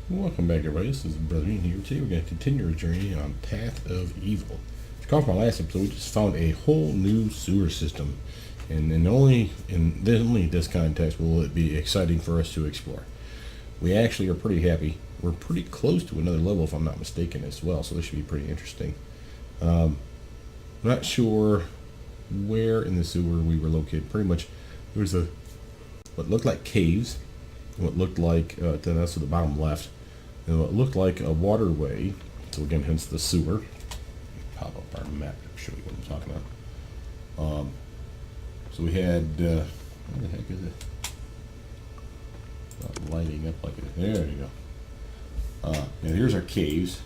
Welcome back, everybody. This is Brothermutant here. Today we're going to continue our journey on Path of Evil. To come from our last episode, we just found a whole new sewer system, and only in this context will it be exciting for us to explore. We actually are pretty happy. We're pretty close to another level, if I'm not mistaken, as well. So this should be pretty interesting. I'm not sure where in the sewer we were located. Pretty much, there was what looked like caves, what looked like that's to the bottom left. And what looked like a waterway, so again, hence the sewer. Pop up our map to show you what I'm talking about. So we had, what the heck is it? Not lighting up like it. There you go. And here's our caves.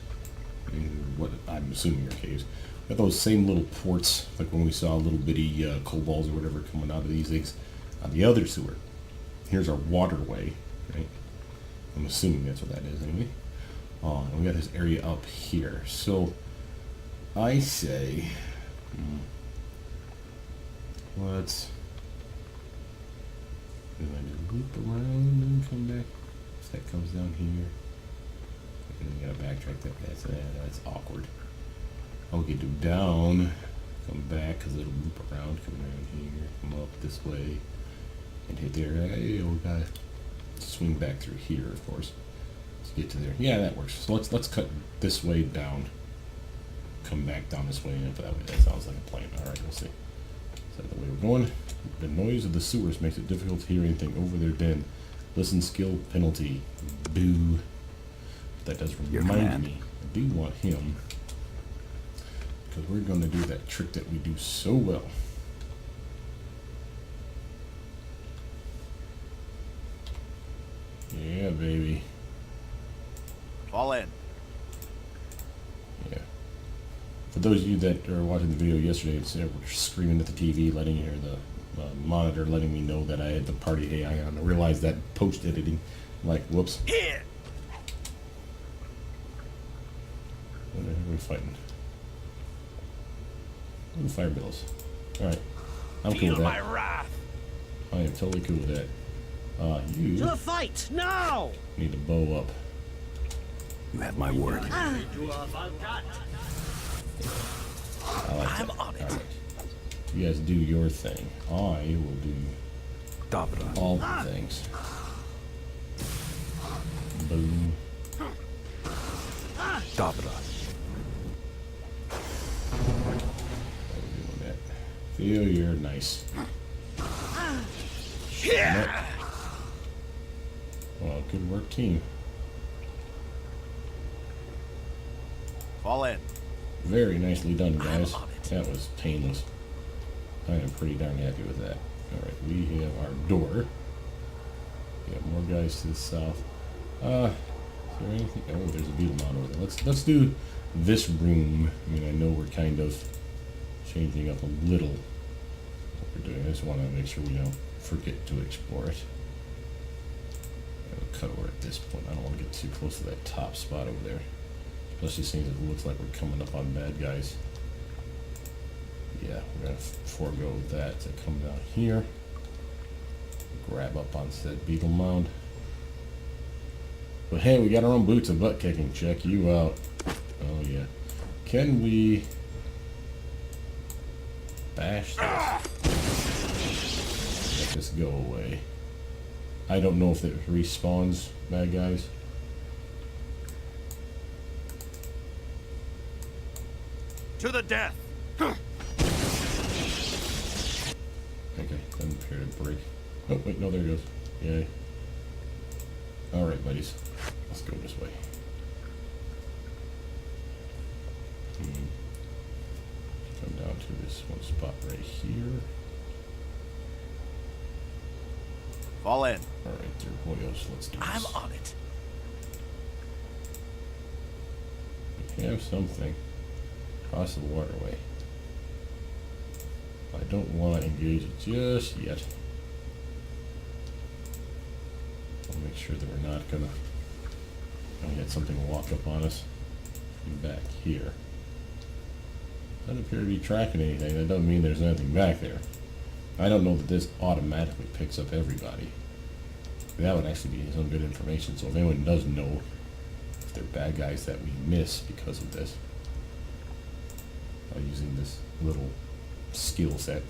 What I'm assuming are caves. Got those same little ports, like when we saw little bitty kobolds or whatever coming out of these things on the other sewer. Here's our waterway, right? I'm assuming that's what that is anyway. And we got this area up here. So I say let's loop around and come back. So that comes down here. And we gotta backtrack that. That's awkward. I'll get to down, come back because it'll loop around, come around here, come up this way, and hit there. Hey, we gotta swing back through here, of course, to get to there. Yeah, that works. So let's cut this way down, come back down this way, and up that way. That sounds like a plan. All right, we'll see. Is that the way we're going? The noise of the sewers makes it difficult to hear anything over their den. Listen, skill penalty. Boo. That does remind me. I do want him, because we're going to do that trick that we do so well. Yeah, baby. Fall in. Yeah. For those of you that are watching the video yesterday, we're screaming at the TV, letting you hear the monitor, letting me know that I had the party AI on. I realized that post-editing, like, whoops. Here. What are we fighting? Ooh, fire bills. Alright. I'm cool with that. My wrath. I am totally cool with that. You To the fight now. need to bow up. You have my word. I like I'm that. on it. All right. You guys do your thing. I will do Dabra. all the things. Boom. Dabra. Doing that. Feel you're nice. Yeah. Well, good work, team. Fall in. Very nicely done, guys. I'm on it. That was painless. I am pretty darn happy with that. Alright, we have our door. We got more guys to the south. Is there anything? Oh, there's a beetle mound over there. Let's do this room. I mean, I know we're kind of changing up a little what we're doing. I just want to make sure we don't forget to explore it. I'll cut over at this point. I don't want to get too close to that top spot over there. Especially since it looks like we're coming up on bad guys. Yeah, we're going to forego that to come down here. Grab up on said beetle mound. But hey, we got our own boots of butt kicking. Check you out. Oh yeah. Can we bash this? Let this go away. I don't know if it respawns bad guys. To the death. Okay, doesn't appear to break. Oh wait, no, there it goes. Yay. Alright, buddies. Let's go this way. Come down to this one spot right here. Fall in. Alright, there, boyos, let's do this. I'm on it. We have something. Across the waterway. I don't want to engage it just yet. I'll make sure that we're not gonna get something walk up on us from back here. Doesn't appear to be tracking anything. That doesn't mean there's anything back there. I don't know that this automatically picks up everybody. That would actually be some good information. So if anyone does know if they're bad guys that we miss because of this. Using this little skill set.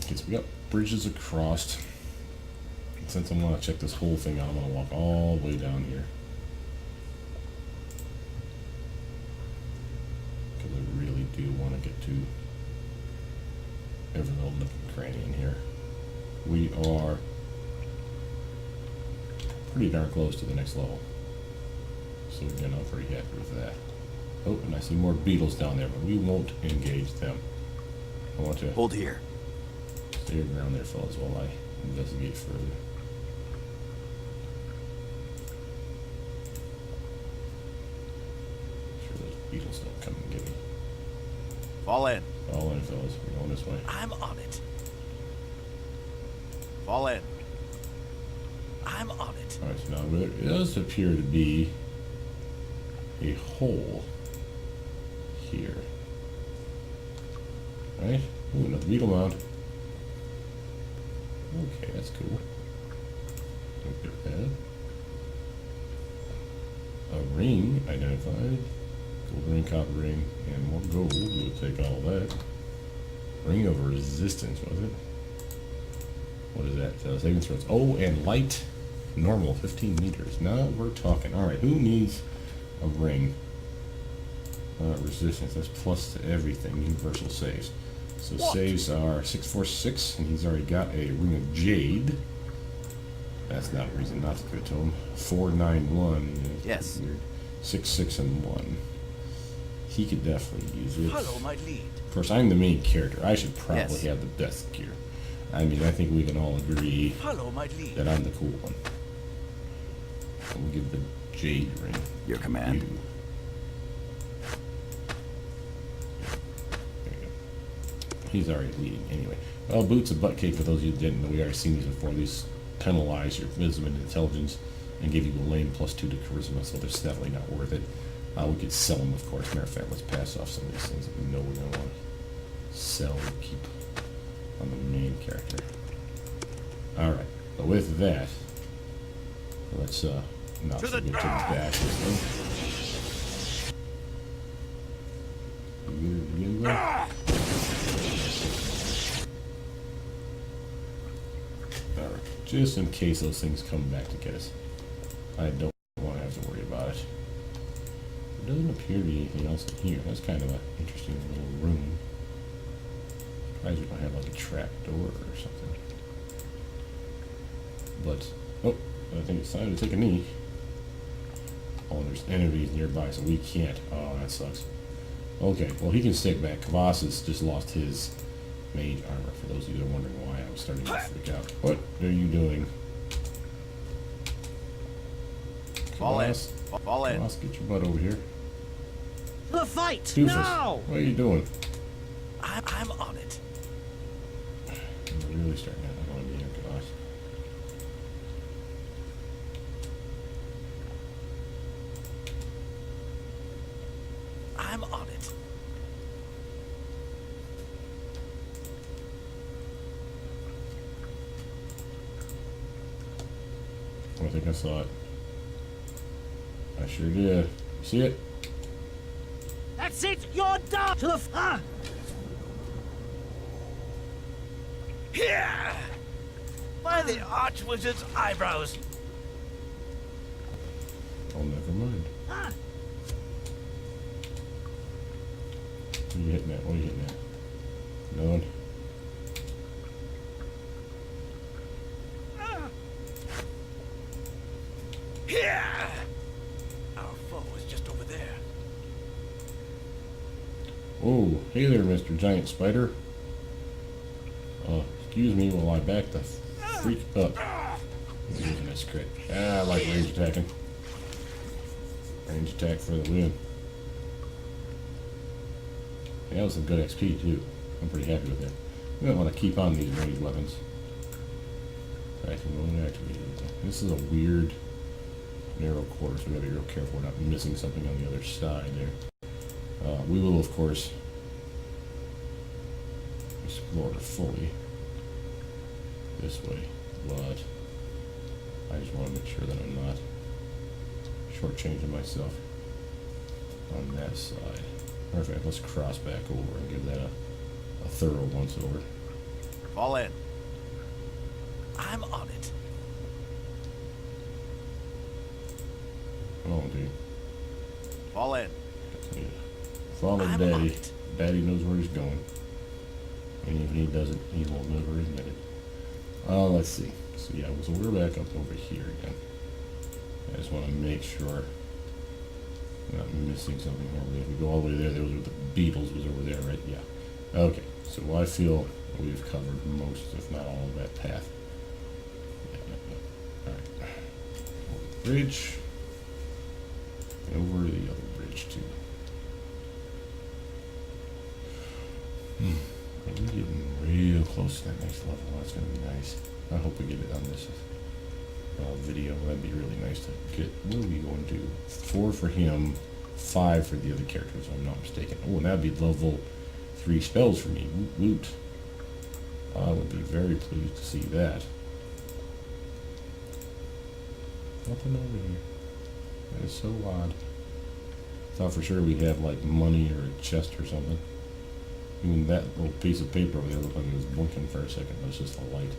Okay, so we got bridges across. And since I want to check this whole thing out, I'm going to walk all the way down here. Because I really do want to get to every little nook and cranny in here. We are pretty darn close to the next level. So again, I'm pretty happy with that. Oh, and I see more beetles down there, but we won't engage them. I want to Hold here. stay around there, fellas, while I investigate further. Sure those beetles don't come and get me. Fall in. Fall in, fellas. We're going this way. I'm on it. Fall in. I'm on it. Alright, so now there does appear to be a hole here. Right? Ooh, another beetle mound. Okay, that's cool. Look at that. A ring identified. Gold ring, copper ring, and more gold. We'll take all that. Ring of resistance, was it? What is that? Saving throws. Oh, and light. Normal, 15 meters. Now we're talking. Alright, who needs a ring? Resistance, that's plus to everything. Universal saves. So What? saves are 646, and he's already got a ring of jade. That's not a reason not to give it to him. 491. Yes. Weird. 6, 6, and 1. He could definitely use it. Follow my lead. Of course, I'm the main character. I should probably Yes. have the best gear. I mean, I think we can all agree Follow my lead. that I'm the cool one. So we'll give the jade ring. Your command. You. There you go. He's already leading anyway. Well, Boots a butt cake for those of you who didn't know. We already seen these before. These penalize your wisdom and intelligence and give you a lame +2 to charisma, so they're definitely not worth it. We could sell them, of course. Matter of fact, let's pass off some of these things that we know we're going to want to sell and keep on the main character. Alright, but with that, let's not To the forget to bash this thing. You get it again, bro? Alright, just in case those things come back to get us. I don't want to have to worry about it. There doesn't appear to be anything else in here. That's kind of an interesting little room. Surprised we don't have like a trap door or something. But, oh, I think it's time to take a knee. Oh, there's enemies nearby, so we can't. Oh, that sucks. Okay, well, he can stick back. Kavas just lost his mage armor, for those of you that are wondering why I was starting to freak out. What are you doing? Fall in. Kavas, Fall in. Kavas, get your butt over here. The fight Doofus, now! what are you doing? I'm on it. I'm really starting to. I don't want to be here, Kavas. I'm on it. I think I saw it. I sure did. You see it? That's it! You're done! To the front! Here! By the Archwizard's eyebrows. Oh, never mind. Ah. What are you hitting at? What are you hitting at? No one? Here! Our foe is just over there. Oh, hey there, Mr. Giant Spider. Excuse me while I back the freak up. Using this crit. Ah, I like range attacking. Range attack for the win. Yeah, that was some good XP too. I'm pretty happy with that. We don't want to keep on these ranged weapons. This is a weird narrow quarter, so we gotta be real careful we're not missing something on the other side there. We will, of course, explore fully this way, but I just want to make sure that I'm not shortchanging myself on that side. Matter of fact, let's cross back over and give that a thorough once over. Fall in. I'm on it. Come on, dude. Fall in. Follow I'm on Daddy. it. Daddy knows where he's going. And if he doesn't, he will never admit it. Let's see. So yeah, so we're back up over here again. I just want to make sure I'm not missing something over there. If we go all the way there, those were the Beatles was over there, right? Yeah. Okay, so I feel we've covered most, if not all, of that path. Yeah. Alright. Over the bridge. And over the other bridge, too. We're getting real close to that next level. That's going to be nice. I hope we get it on this video. That'd be really nice to get. What are we going to do? 4 for him, 5 for the other characters, if I'm not mistaken. Oh, and that'd be level 3 spells for me. Woot woot. I would be very pleased to see that. Nothing over here. That is so odd. Thought for sure we'd have like money or a chest or something. Even that little piece of paper over there looked like it was blinking for a second, but it's just the light.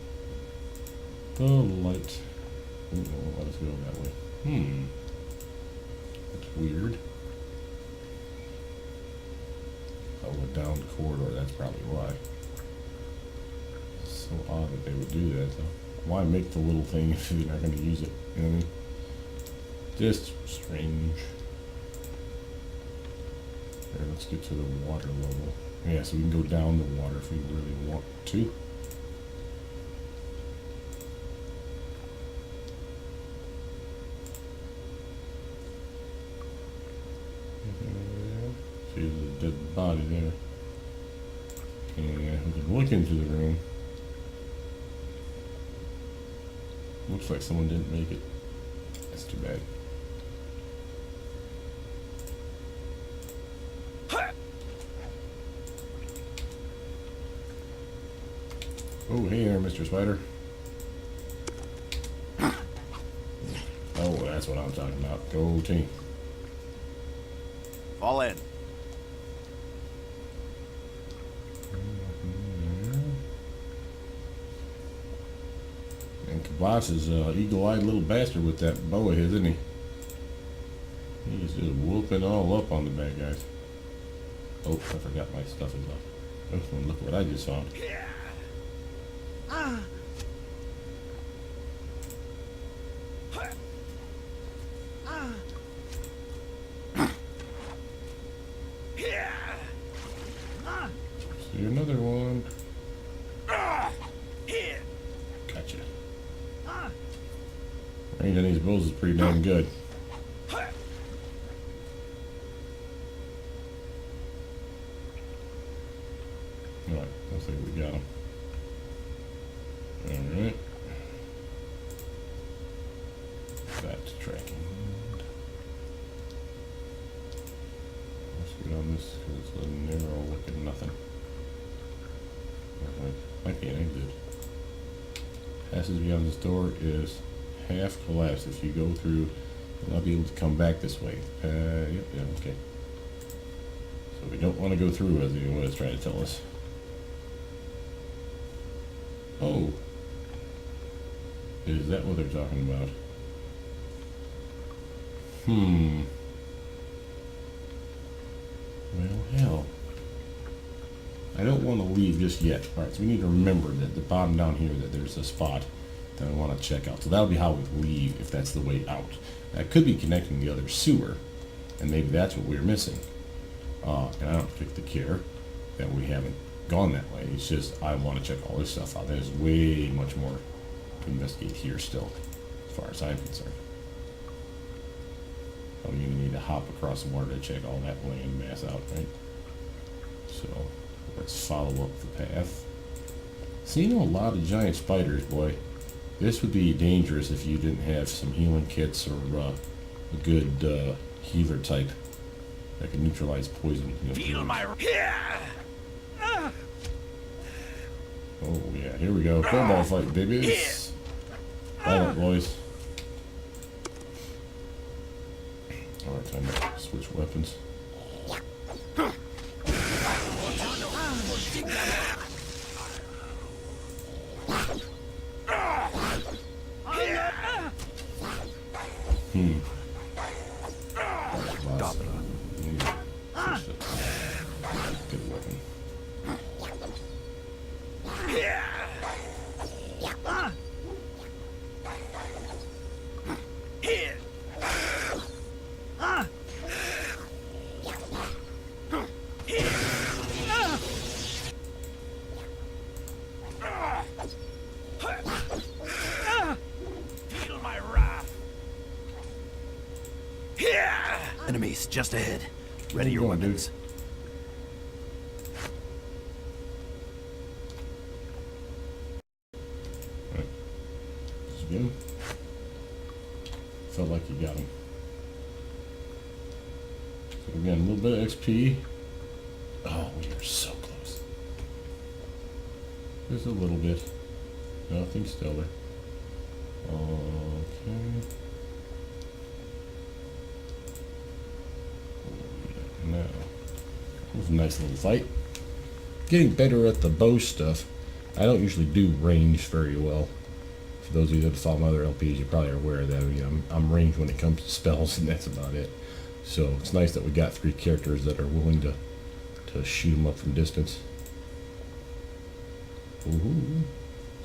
The light. Ooh, it won't let us go that way. That's weird. I went down the corridor, that's probably why. It's so odd that they would do that, though. Why make the little thing if you're not going to use it? You know what I mean? Just strange. There, let's get to the water level. Yeah, so we can go down the water if we really want to. See, there's a dead body there. And we can look into the room. Looks like someone didn't make it. That's too bad. Oh, hey there, Mr. Spider. Oh, that's what I'm talking about. Go team. Fall in. And Kabas is an eagle-eyed little bastard with that bow of his, isn't he? He's just whooping all up on the bad guys. Oh, I forgot my stuff is off. Oh, and look what I just found. See another one. Gotcha. Range on these bulls is pretty damn good. Alright, looks like we got him. Alright. Back to tracking. Let's get on this because it's a narrow looking nothing. Might be an exit. Passage beyond this door is half collapsed. If you go through, you'll not be able to come back this way. Yep, yeah, okay. So we don't want to go through, as what it's trying to tell us. Oh. Is that what they're talking about? Well, hell. I don't want to leave just yet. Alright, so we need to remember that the bottom down here, that there's a spot that I want to check out. So that'll be how we leave, if that's the way out. That could be connecting the other sewer, and maybe that's what we're missing. And I don't particularly care that we haven't gone that way. It's just, I want to check all this stuff out. There's way much more to investigate here still, as far as I'm concerned. I'm going to need to hop across the water to check all that land mass out, right? So, let's follow up the path. Seeing a lot of giant spiders, boy. This would be dangerous if you didn't have some healing kits or a good healer type that can neutralize poison. Feel my. Oh yeah, here we go. Football fight, babies. Violent boys. Alright, time to switch weapons. Boss. Need to switch to good weapon. Feel my wrath. Enemies just ahead. Ready your Where you going, weapons. Alright. Just get him. Felt like you got him. So again, a little bit of XP. Oh, we are so close. Just a little bit. Nothing stellar. Okay. Now, it was a nice little fight. Getting better at the bow stuff. I don't usually do range very well. For those of you that follow my other LPs, you probably are aware of that. You know, I'm ranged when it comes to spells, and that's about it. So it's nice that we got 3 characters that are willing to shoot them up from distance. Ooh,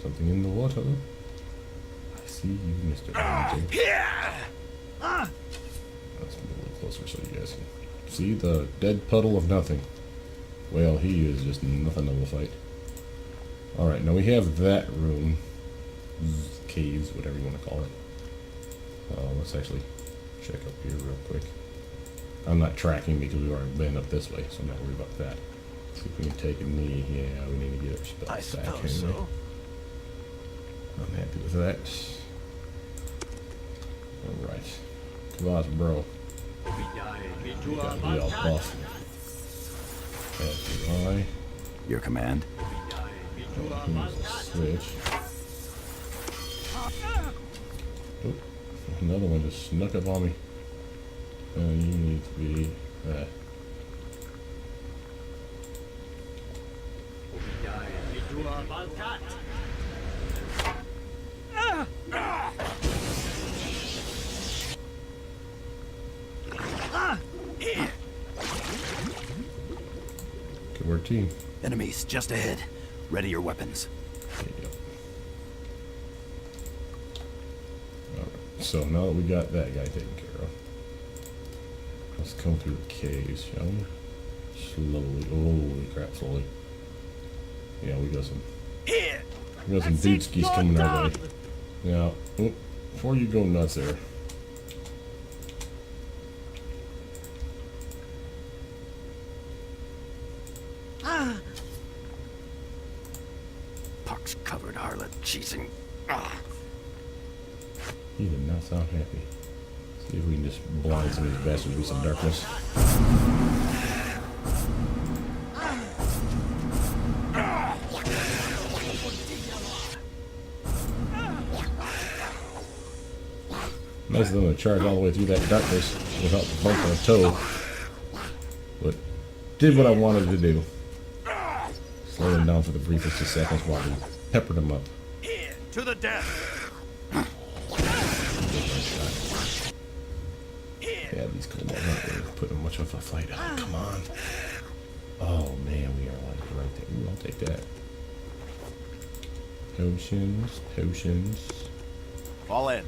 something in the water. I see you, Mr. Brothermutant. Let's move a little closer so you guys can see the dead puddle of nothing. Well, he is just nothing of a fight. Alright, now we have that room. Caves, whatever you want to call it. Let's actually check up here real quick. I'm not tracking because we've already been up this way, so I'm not worried about that. See if we can take a knee. Yeah, we need to get our spells I back suppose anyway. so. I'm happy with that. Alright. Come on, bro. We got the all buff. That's the eye. Your command. Here's a switch. Oh, another one just snuck up on me. You need to be that. Good work, team. Enemies just ahead. Ready your weapons. There you go. Alright, so now that we got that guy taken care of, let's come through the caves, shall we? Slowly. Holy crap, slowly. Yeah, we got some dude skis coming our way. Now, oh, before you go nuts there. Pox-covered harlot cheesing. He did not sound happy. See if we can just blind some of these bastards with some darkness. Nice of them to charge all the way through that darkness without bumping a toe. But did what I wanted to do. Slow them down for the briefest of seconds while we peppered them up. To the death. Yeah, these kobolds aren't really putting much of a fight on. Come on. Oh man, we are like right there. Ooh, I'll take that. Potions, potions. Fall in.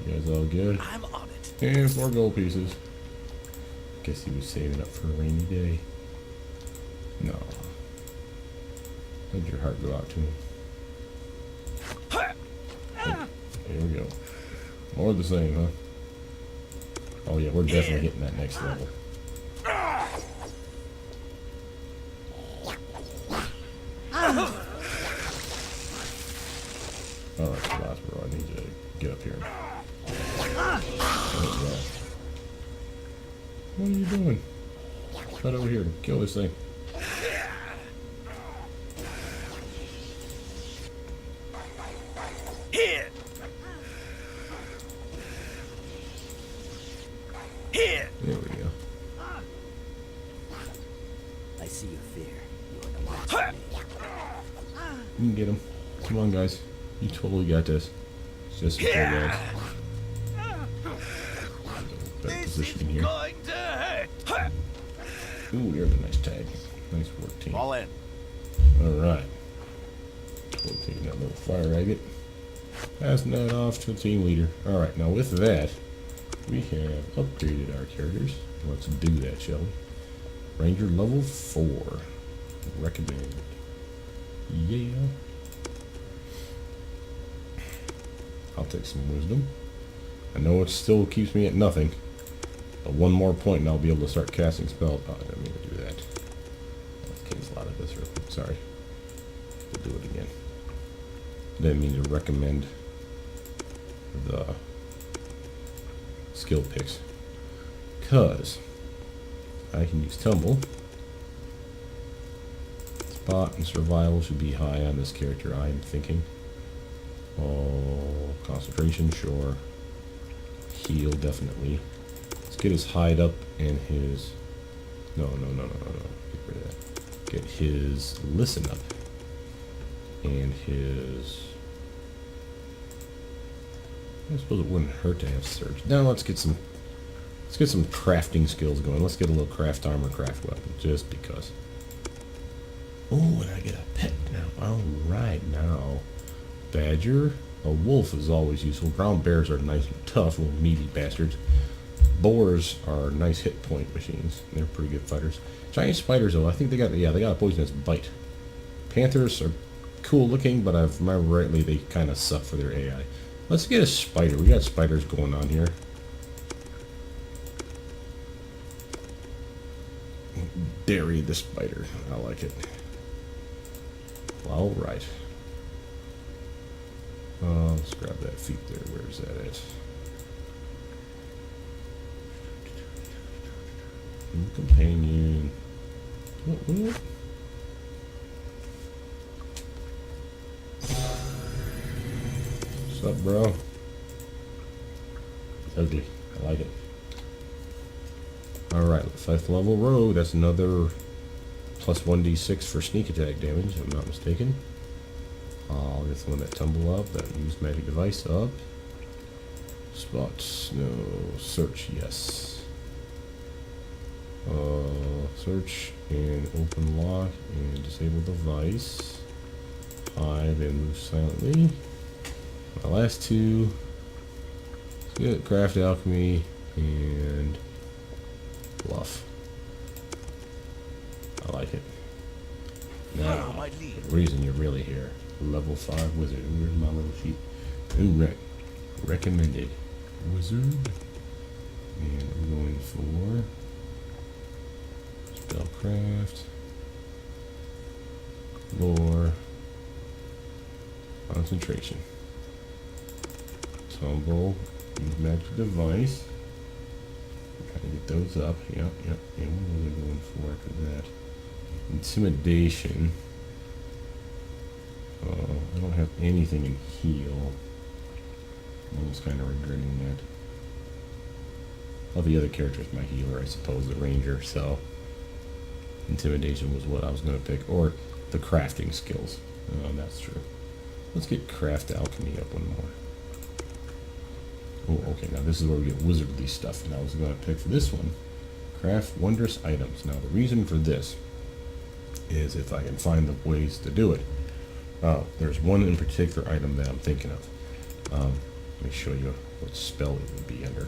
You guys all good? I'm on it. And 4 gold pieces. Guess he was saving up for a rainy day. No. Let your heart go out to him. Oh, here we go. More of the same, huh? Oh yeah, we're definitely hitting that next level. Alright, Bro, I need you to get up here. What are you doing? Right over here. Kill this thing. Here. There we go. I see your fear. You are no match for me. You can get him. Come on, guys. You totally got this. It's just a pull guys. Better This is positioning here. going to hurt. Ooh, there's a nice tag. Nice work, team. Fall in. Alright. We'll take that little fire agate. Passing that off to the team leader. Alright, now with that, we have upgraded our characters. Let's do that, shall we? Ranger level 4. Recommend. Yeah. I'll take some wisdom. I know it still keeps me at nothing. But one more point and I'll be able to start casting spells. Oh, I didn't mean to do that. Let's cancel out of this real quick. Sorry. We'll do it again. Didn't mean to recommend the skill picks. Because I can use tumble. Spot and survival should be high on this character, I'm thinking. Oh, concentration, sure. Heal, definitely. Let's get his hide up and his... No. Get rid of that. Get his listen up. And his... I suppose it wouldn't hurt to have surge. Now let's get some crafting skills going. Let's get a little craft armor, craft weapon, just because. Oh, and I get a pet now. Alright, now. Badger. A wolf is always useful. Brown bears are nice and tough, little meaty bastards. Boars are nice hit point machines. They're pretty good fighters. Giant spiders, though, I think they got a poisonous bite. Panthers are cool looking, but if I remember rightly, they kind of suck for their AI. Let's get a spider. We got spiders going on here. Dairy the spider. I like it. All right. Let's grab that feet there. Where's that at? Companion. What? What's up, bro? It's ugly. I like it. Alright, 5th level rogue. That's another plus 1d6 for sneak attack damage, if I'm not mistaken. I'll get the one that tumble up, that use magic device up. Spots, no. Search, yes. Search and open lock and disable device. Hide and move silently. My last two. Let's get craft alchemy and bluff. I like it. Now, my lead. the reason you're really here. Level 5 wizard. Where's my little sheet? Who recommended wizard? And I'm going for spellcraft, lore, concentration, tumble, use magic device. Trying to get those up. Yep. And what was I going for after that? Intimidation. I don't have anything in heal. I was kind of regretting that. All the other characters, my healer, I suppose, the ranger, so intimidation was what I was going to pick, or the crafting skills. That's true. Let's get craft alchemy up one more. Oh, okay, now this is where we get wizardly stuff, and I was going to pick for this one, craft wondrous items. Now the reason for this is if I can find the ways to do it. There's one in particular item that I'm thinking of. Let me show you what spell it would be under.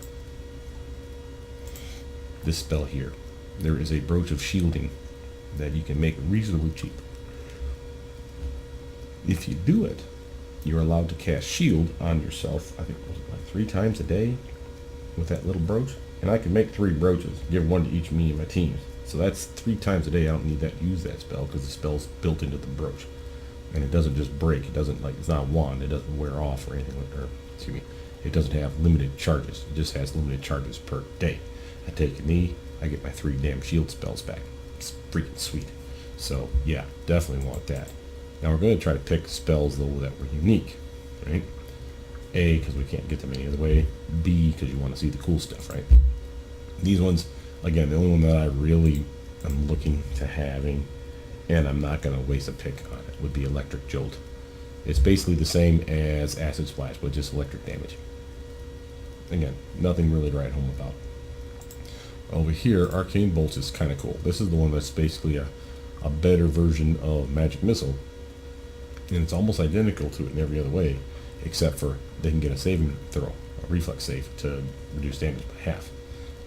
This spell here. There is a brooch of shielding that you can make reasonably cheap. If you do it, you're allowed to cast shield on yourself, I think it was like 3 times a day with that little brooch. And I can make 3 brooches, give one to each of me and my teams. So that's 3 times a day. I don't need that use that spell because the spell's built into the brooch. And it doesn't just break. It doesn't, like, it's not a wand. It doesn't wear off or anything. Excuse me. It doesn't have limited charges. It just has limited charges per day. I take a knee, I get my 3 damn shield spells back. It's freaking sweet. So, yeah, definitely want that. Now, we're going to try to pick spells, though, that were unique, right? A, because we can't get them any other way. B, because you want to see the cool stuff, right? These ones, again, the only one that I really am looking to having, and I'm not going to waste a pick on it, would be Electric Jolt. It's basically the same as Acid Splash, but just electric damage. Again, nothing really to write home about. Over here, Arcane Bolts is kind of cool. This is the one that's basically a better version of Magic Missile, and it's almost identical to it in every other way, except for they can get a saving throw, a reflex save, to reduce damage by half.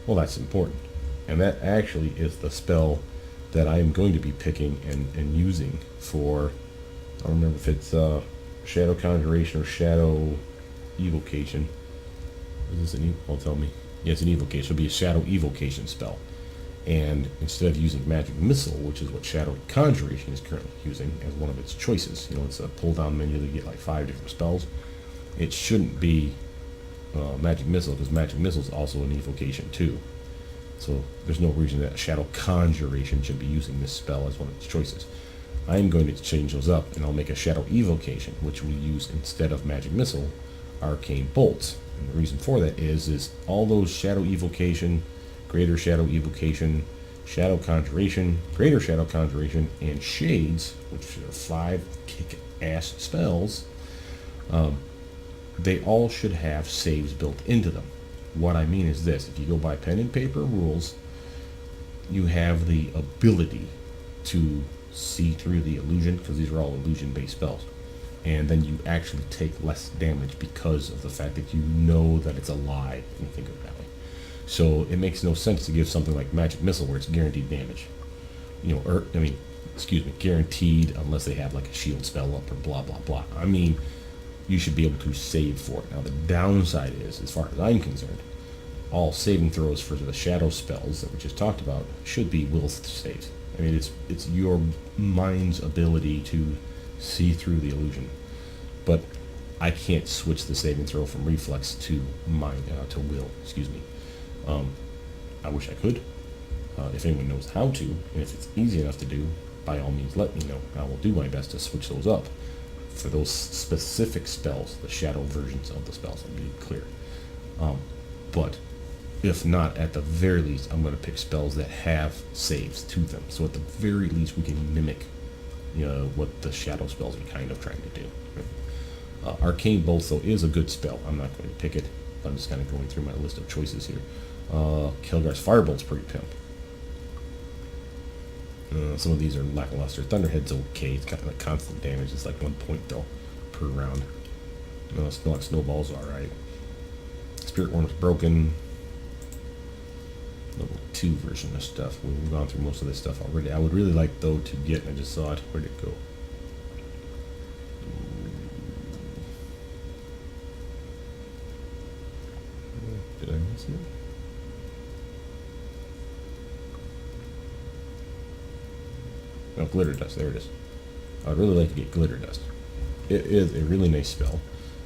Well, that's important, and that actually is the spell that I am going to be picking and using for, I don't remember if it's Shadow Conjuration or Shadow Evocation. Is this an tell me? Yeah, it's an evocation. It'll be a Shadow Evocation spell. And instead of using Magic Missile, which is what Shadow Conjuration is currently using as one of its choices, you know, it's a pull-down menu to get like 5 different spells. It shouldn't be Magic Missile, because Magic Missile is also an evocation too. So there's no reason that Shadow Conjuration should be using this spell as one of its choices. I'm going to change those up, and I'll make a Shadow Evocation, which we use instead of Magic Missile, Arcane Bolts. And the reason for that is all those Shadow Evocation, Greater Shadow Evocation, Shadow Conjuration, Greater Shadow Conjuration, and Shades, which are 5 kick-ass spells, they all should have saves built into them. What I mean is this: if you go by pen and paper rules, you have the ability to see through the illusion, because these are all illusion-based spells. And then you actually take less damage because of the fact that you know that it's a lie, when you think of it that way. So it makes no sense to give something like Magic Missile where it's guaranteed damage. You know, or, I mean, excuse me, guaranteed unless they have like a shield spell up or blah, blah, blah. I mean, you should be able to save for it. Now the downside is, as far as I'm concerned, all saving throws for the shadow spells that we just talked about should be will saves. I mean, it's your mind's ability to see through the illusion, but I can't switch the saving throw from reflex to mind to will. Excuse me. I wish I could. If anyone knows how to, and if it's easy enough to do, by all means let me know. I will do my best to switch those up for those specific spells, the shadow versions of the spells. I'll be clear. But if not, at the very least, I'm going to pick spells that have saves to them. So at the very least, we can mimic what the shadow spells are kind of trying to do. Arcane Bolts, though, is a good spell. I'm not going to pick it. I'm just kind of going through my list of choices here. Kelgar's Firebolt's pretty pimp. Some of these are lackluster. Thunderhead's okay. It's kind of like constant damage. It's like 1 point, though, per round. Snowball's alright. Spirit Worm's broken. Level 2 version of stuff. We've gone through most of this stuff already. I would really like, though, to get, and I just saw it. Where'd it go? Did I miss it? Oh, Glitter Dust. There it is. I'd really like to get Glitter Dust. It is a really nice spell.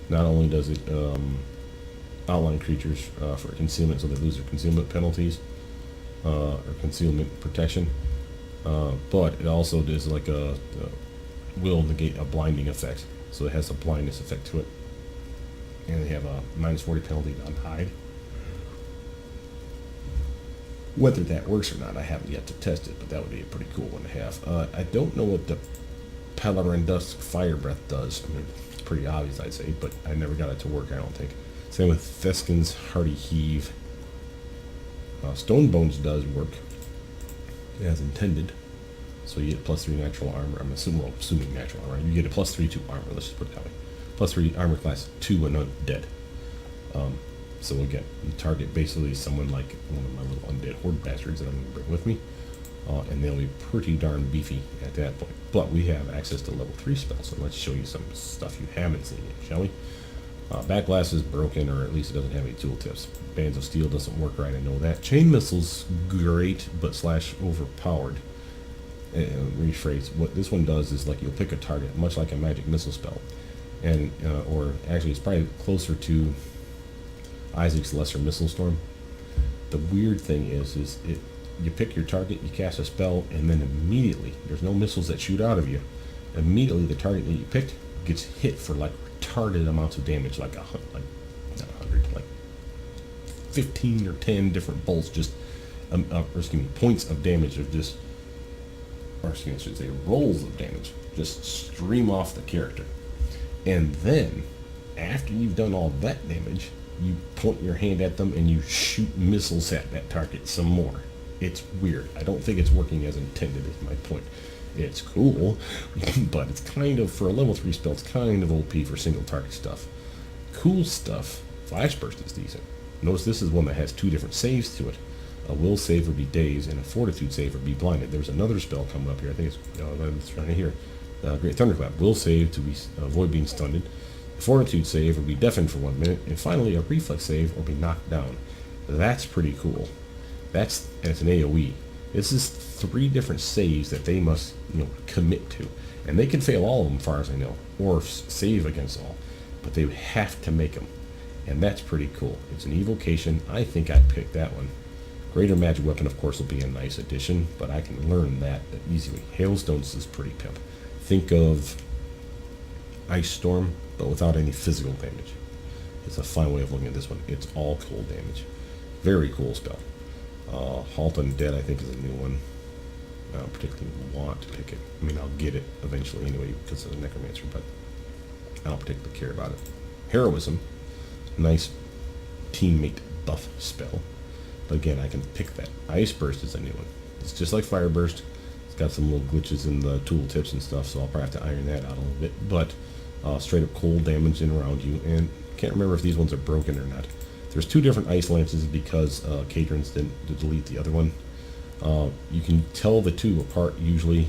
Not only does it outline creatures for concealment, so they lose their concealment penalties, or concealment protection, but it also does like a will negate a blinding effect, so it has a blindness effect to it, and they have a -40 penalty on hide. Whether that works or not, I haven't yet to test it, but that would be a pretty cool one to have. I don't know what the Palarin Dusk Fire Breath does. I mean, it's pretty obvious, I'd say, but I never got it to work, I don't think. Same with Theskin's Hearty Heave. Stone Bones does work as intended, so you get +3 natural armor. I'm assuming natural armor. You get a +3 to armor. Let's just put it that way. +3 armor class 2 and undead. So again, you target basically someone like one of my little undead horde bastards that I'm going to bring with me, and they'll be pretty darn beefy at that point. But we have access to level 3 spells, so let's show you some stuff you haven't seen yet, shall we? Backblast is broken, or at least it doesn't have any tooltips. Bands of Steel doesn't work right, I know that. Chain Missile's great, but / overpowered. Rephrase, what this one does is like you'll pick a target, much like a Magic Missile spell, and or actually it's probably closer to Isaac's Lesser Missile Storm. The weird thing is you pick your target, you cast a spell, and then immediately, there's no missiles that shoot out of you, immediately the target that you picked gets hit for like retarded amounts of damage, like not 100, like 15 or 10 different bolts just, or excuse me, points of damage of just, or excuse me, I should say rolls of damage, just stream off the character. And then, after you've done all that damage, you point your hand at them and you shoot missiles at that target some more. It's weird. I don't think it's working as intended, is my point. It's cool, but it's kind of, for a level 3 spell, it's kind of OP for single target stuff. Cool stuff. Flash Burst is decent. Notice this is one that has 2 different saves to it. A will save would be dazed, and a fortitude save would be blinded. There's another spell coming up here. I think it's right here. Great Thunderclap. Will save to be avoid being stunned. A fortitude save would be deafened for 1 minute, and finally a reflex save or be knocked down. That's pretty cool. And it's an AOE. This is 3 different saves that they must, commit to, and they can fail all of them, as far as I know, or save against all, but they have to make them, and that's pretty cool. It's an evocation. I think I'd pick that one. Greater Magic Weapon, of course, will be a nice addition, but I can learn that easily. Hailstones is pretty pimp. Think of Ice Storm, but without any physical damage. It's a fine way of looking at this one. It's all cold damage. Very cool spell. Halt Undead, I think, is a new one. I don't particularly want to pick it. I mean, I'll get it eventually anyway because of the Necromancer, but I don't particularly care about it. Heroism, nice teammate buff spell. But again, I can pick that. Ice Burst is a new one. It's just like Fire Burst. It's got some little glitches in the tooltips and stuff, so I'll probably have to iron that out a little bit. But straight up cold damage in around you, and can't remember if these ones are broken or not. There's 2 different ice lances because Cadrons didn't delete the other one. You can tell the 2 apart usually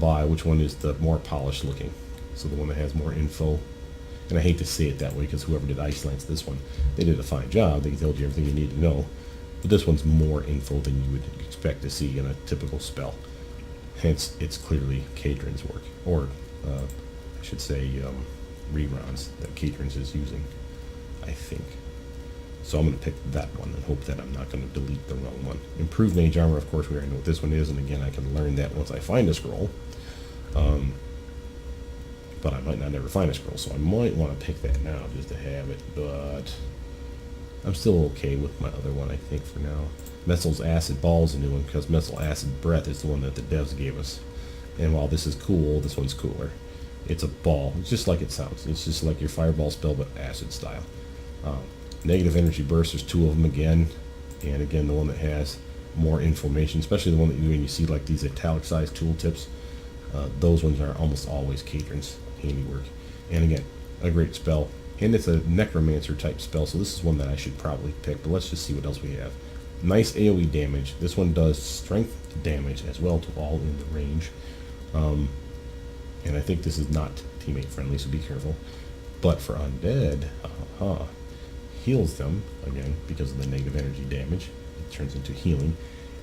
by which one is the more polished looking. So the one that has more info. And I hate to say it that way because whoever did Ice Lance this one, they did a fine job. They told you everything you need to know. But this one's more info than you would expect to see in a typical spell. Hence, it's clearly Cadron's work. Or, I should say, reruns that Cadrons is using, I think. So I'm going to pick that one and hope that I'm not going to delete the wrong one. Improved Mage Armor, of course, we already know what this one is, and again, I can learn that once I find a scroll. But I might not ever find a scroll, so I might want to pick that now just to have it, but I'm still okay with my other one, I think, for now. Messel's Acid Ball is a new one, because Messel Acid Breath is the one that the devs gave us. And while this is cool, this one's cooler. It's a ball. It's just like it sounds. It's just like your Fireball spell, but acid style. Negative Energy Burst, there's 2 of them again. And again, the one that has more information, especially the one that you do when you see like these italicized tooltips. Those ones are almost always Cadron's handiwork. And again, a great spell. And it's a Necromancer type spell, so this is one that I should probably pick. But let's just see what else we have. Nice AoE damage. This one does strength damage as well to all in the range. And I think this is not teammate friendly, so be careful. But for undead, heals them, again, because of the negative energy damage. It turns into healing.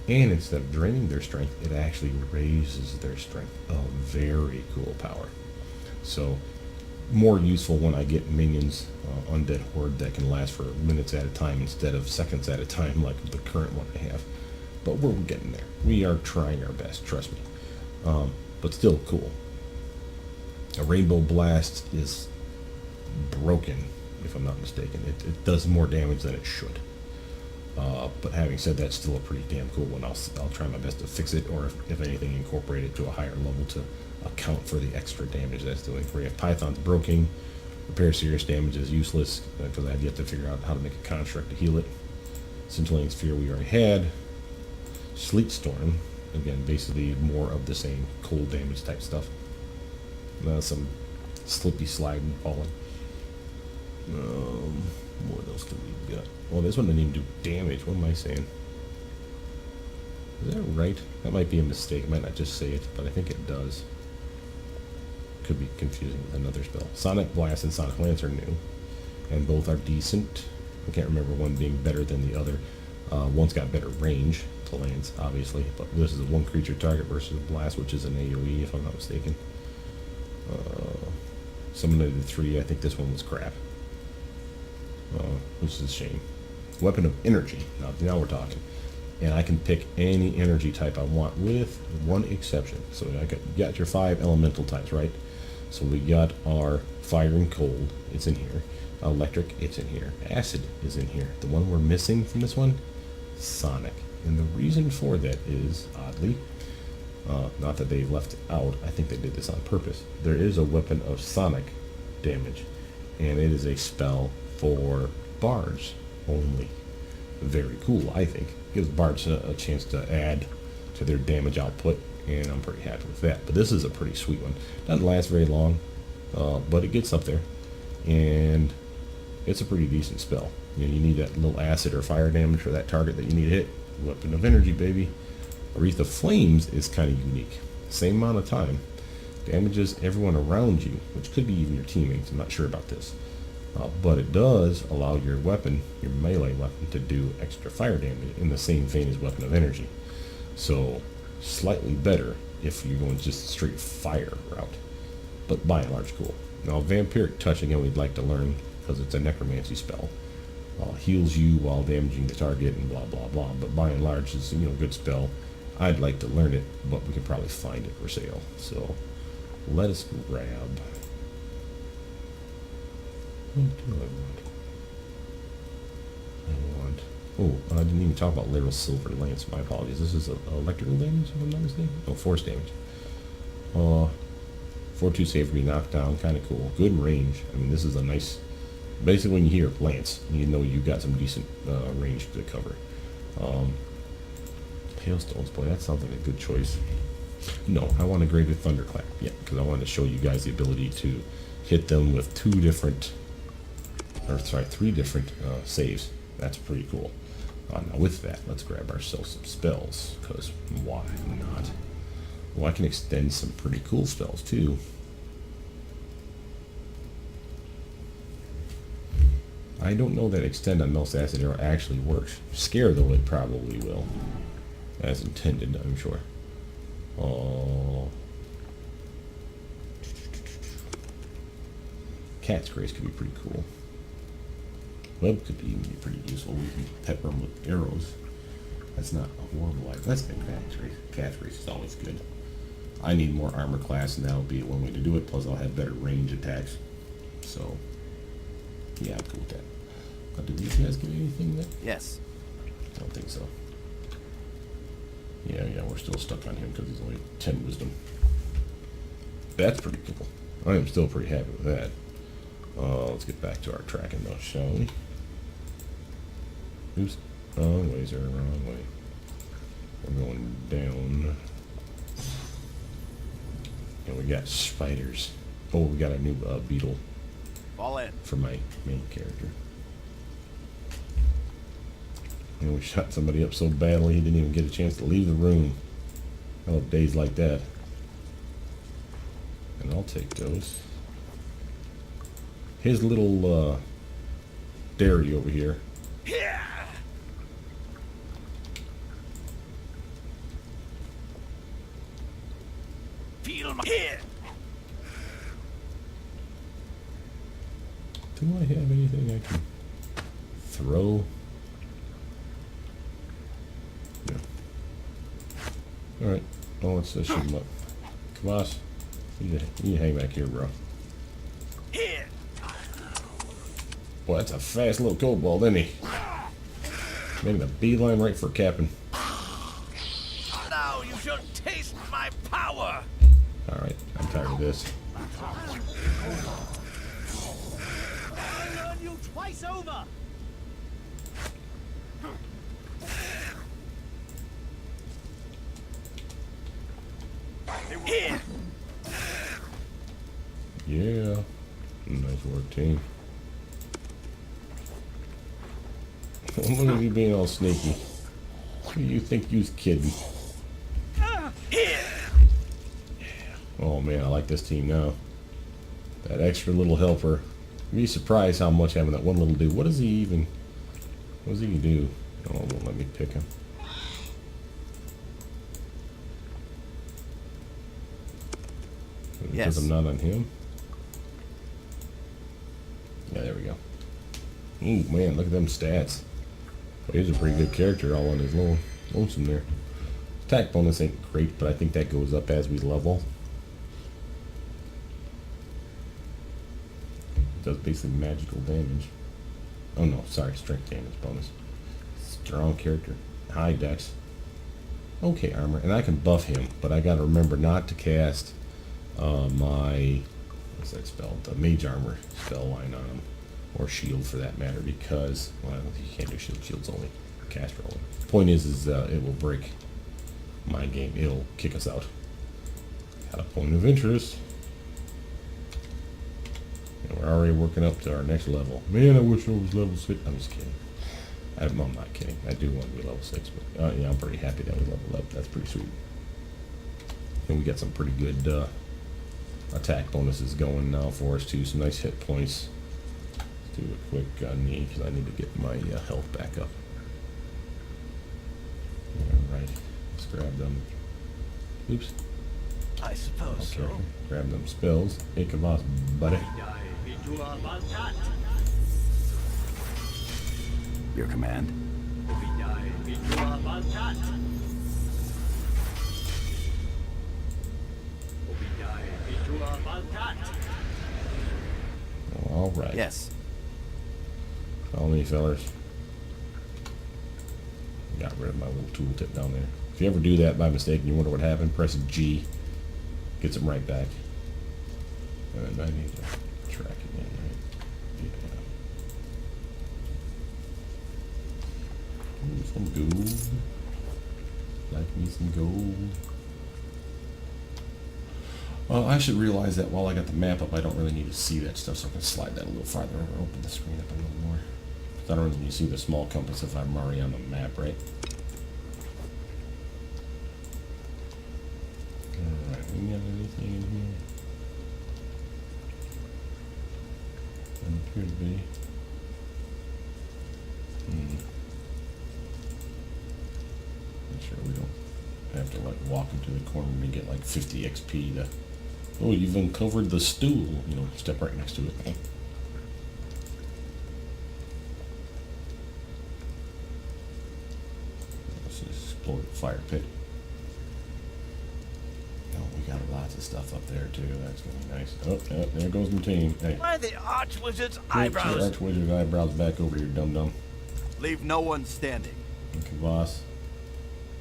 And instead of draining their strength, it actually raises their strength. A very cool power. So, more useful when I get minions, Undead Horde, that can last for minutes at a time instead of seconds at a time like the current one I have. But we're getting there. We are trying our best, trust me. But still cool. A Rainbow Blast is broken, if I'm not mistaken. It does more damage than it should. But having said that, still a pretty damn cool one. I'll try my best to fix it, or if anything, incorporate it to a higher level to account for the extra damage that's doing. Where you have Python's broken, repair serious damage is useless, because I have yet to figure out how to make a construct to heal it. Scintillating Sphere we already had. Sleet Storm, again, basically more of the same cold damage type stuff. Some slippy slide and falling. What else do we got? Well, this one didn't even do damage. What am I saying? Is that right? That might be a mistake. I might not just say it, but I think it does. Could be confusing with another spell. Sonic Blast and Sonic Lance are new, and both are decent. I can't remember one being better than the other. One's got better range to Lance, obviously, but this is a one creature target versus Blast, which is an AoE, if I'm not mistaken. Someone did 3. I think this one was crap. Which is a shame. Weapon of Energy. Now we're talking. And I can pick any energy type I want with one exception. So I got your 5 elemental types, right? So we got our fire and cold. It's in here. Electric, it's in here. Acid is in here. The one we're missing from this one, Sonic. And the reason for that is, oddly, not that they left it out, I think they did this on purpose. There is a weapon of Sonic damage, and it is a spell for bards only. Very cool, I think. Gives bards a chance to add to their damage output, and I'm pretty happy with that. But this is a pretty sweet one. Doesn't last very long, but it gets up there, and it's a pretty decent spell. You know, you need that little acid or fire damage for that target that you need to hit. Weapon of energy, baby. Wreath of Flames is kind of unique. Same amount of time. Damages everyone around you, which could be even your teammates. I'm not sure about this. But it does allow your weapon, your melee weapon, to do extra fire damage in the same vein as Weapon of Energy. So, slightly better if you're going just straight fire route. But by and large, cool. Now, Vampiric Touch, again, we'd like to learn, because it's a necromancy spell. Heals you while damaging the target and blah, blah, blah. But by and large, it's, you know, a good spell. I'd like to learn it, but we can probably find it for sale. So, let us grab... What do I want? Oh, I didn't even talk about Lateral Silver Lance. My apologies. This is electrical damage, if I'm not mistaken. Oh, force damage. 4-2 save for knocked down. Kind of cool. Good range. I mean, this is a nice... Basically, when you hear Lance, you know you've got some decent range to cover. Hailstones, boy, that sounds like a good choice. No, I want a Graded Thunderclap. Yeah, because I wanted to show you guys the ability to hit them with three different saves. That's pretty cool. Now with that, let's grab ourselves some spells, because why not? Well, I can extend some pretty cool spells too. I don't know that extend on Melt's Acid Arrow actually works. Scare, though, it probably will. As intended, I'm sure. Cat's Grace could be pretty cool. Web could even be pretty useful. We can pepper them with arrows. That's not a horrible idea. That's been Cat's Grace. Cat's Grace is always good. I need more armor class, and that'll be one way to do it. Plus, I'll have better range attacks. So, yeah, I'm cool with that. Did these guys get anything then? Yes. I don't think so. Yeah, we're still stuck on him because he's only 10 wisdom. That's pretty cool. I am still pretty happy with that. Let's get back to our tracking though, shall we? Oops. Wrong way, sir. Wrong way. We're going down. And we got spiders. Oh, we got a new beetle. Fall in. For my main character. And we shot somebody up so badly he didn't even get a chance to leave the room. I love days like that. And I'll take those. His little dairy over here. Yeah. Feel my hit. Do I have anything I can throw? No. Alright. Oh, let's shoot him up. Kvass, you hang back here, bro. Hit. Boy, that's a fast little kobold, isn't he? Making a beeline right for Captain. Now you shall taste my power. Alright, I'm tired of this. I'll learn you twice over. Hit. Yeah. Nice work, team. Look at you being all sneaky. Who do you think you's kidding? Hit. Oh man, I like this team now. That extra little helper. You'd be surprised how much having that one little dude. What does he do? Oh, it won't let me pick him. Because I'm not on him? Yeah, there we go. Ooh, man, look at them stats. Well, he's a pretty good character all on his lonesome there. Attack bonus ain't great, but I think that goes up as we level. does basically magical damage. Oh no, sorry, strength damage bonus. Strong character. High dex. Okay, armor. And I can buff him, but I gotta remember not to cast my, what's that spell? The mage armor spell line on him. Or shield for that matter, because, well, you can't do shield. Shield's only caster only. Point is it will break my game. It'll kick us out. Got a point of interest. And we're already working up to our next level. Man, I wish I was level 6. I'm just kidding. I'm not kidding. I do want to be level 6, but yeah, I'm pretty happy that we leveled up. That's pretty sweet. And we got some pretty good attack bonuses going now for us too. Some nice hit points. Let's do a quick knee because I need to get my health back up. Alright, let's grab them. Oops. I suppose Okay, so. grab them spells. Hey, Kavas, buddy. Your command. Alright. Yes. Follow me, fellers. Got rid of my little tooltip down there. If you ever do that by mistake and you wonder what happened, press G. Gets them right back. And I need to track again, right? Yeah. Ooh, some gold. Like me some gold. I should realize that while I got the map up, I don't really need to see that stuff, so I can slide that a little farther or open the screen up a little more. I don't really need to see the small compass if I'm already on the map, right? Alright, we got anything in here? Doesn't appear to be. Make sure we don't have to like walk into the corner to get like 50 XP to... Oh, you've uncovered the stool. You know, step right next to it. Let's explore the fire pit. Oh, we got lots of stuff up there too. That's gonna be nice. Oh, yeah, there goes my team. Hey, Why the Archwizard's get your eyebrows? Archwizard eyebrows back over here, dum-dum. Leave no one standing. And Kavas,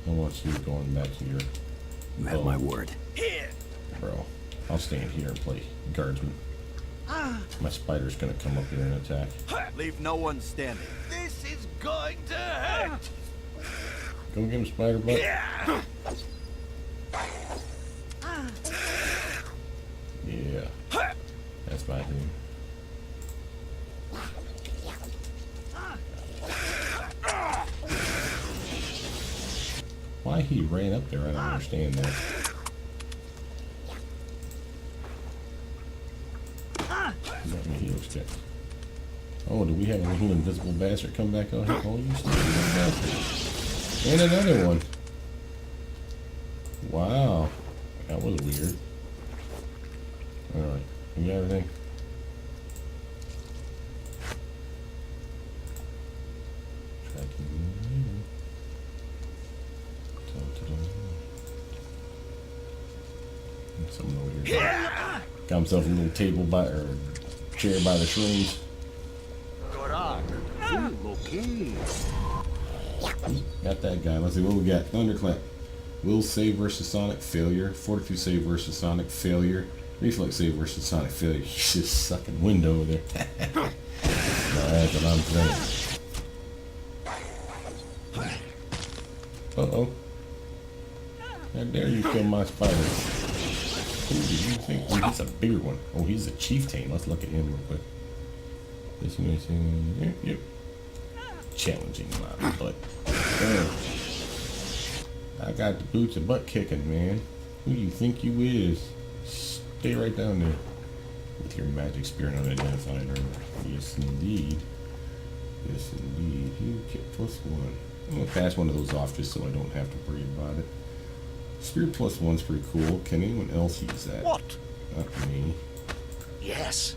I want you going back to your... You have my word. Here. Bro, I'll stand here and play guardsman. My spider's gonna come up here and attack. Leave no one standing. This is going to hurt. Go get him, spider butt. Yeah. Yeah. That's my thing. Why he ran up there, I don't understand that. Let me heal check. Oh, do we have a little invisible bastard come back out here? Oh, you stupid little bastard. And another one. Wow. That was weird. Alright, you got everything? Someone over here got himself a little table by, or chair by the shrooms. Got that guy. Let's see what we got. Thunderclap. Will save versus Sonic failure. Fortitude save versus Sonic failure. Reflex save versus Sonic failure. He's just sucking wind over there. No, that's what I'm saying. Uh-oh. How dare you kill my spider? Who do you think? Oh, he's a bigger one. Oh, he's a chieftain. Let's look at him real quick. This one, yep. Challenging my butt. I got the boots and butt kicking, man. Who do you think you is? Stay right down there with your magic spear and unidentified armor. Yes, indeed. Yes, indeed. You get +1. I'm gonna pass one of those off just so I don't have to worry about it. Spear +1's pretty cool. Can anyone else use that? What? Not me. Yes.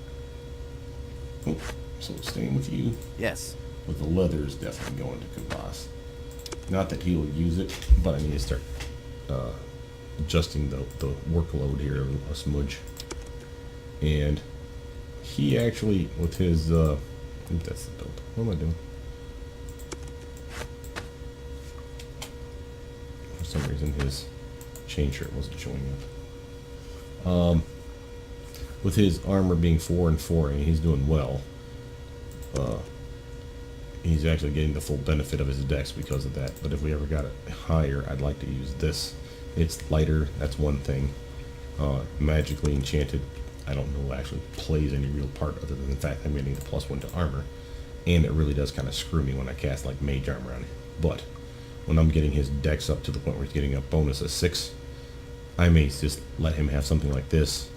Oh, so staying with you. Yes. But the leather is definitely going to Kavas. Not that he'll use it, but I need to start adjusting the workload here a smudge. And he actually, with his, I think that's the build. What am I doing? For some reason, his chain shirt wasn't showing up. With his armor being 4 and 4, and he's doing well. He's actually getting the full benefit of his dex because of that. But if we ever got it higher, I'd like to use this. It's lighter, that's one thing. Magically enchanted, I don't know actually plays any real part other than the fact I'm getting the +1 to armor. And it really does kind of screw me when I cast like mage armor on it. But when I'm getting his dex up to the point where he's getting a bonus of 6, I may just let him have something like this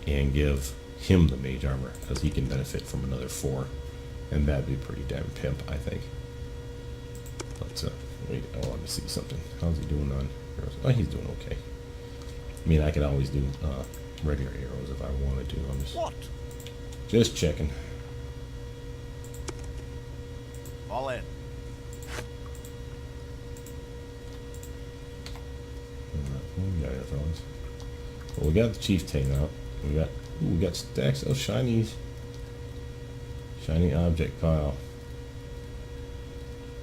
and give him the mage armor because he can benefit from another 4. And that'd be pretty damn pimp, I think. But, wait, I want to see something. How's he doing on arrows? Oh, he's doing okay. I mean, I could always do regular arrows if I wanted to. I'm just checking. Fall in. What we got here, fellas? Well, we got the chieftain out. We got stacks of shinies. Shiny object pile.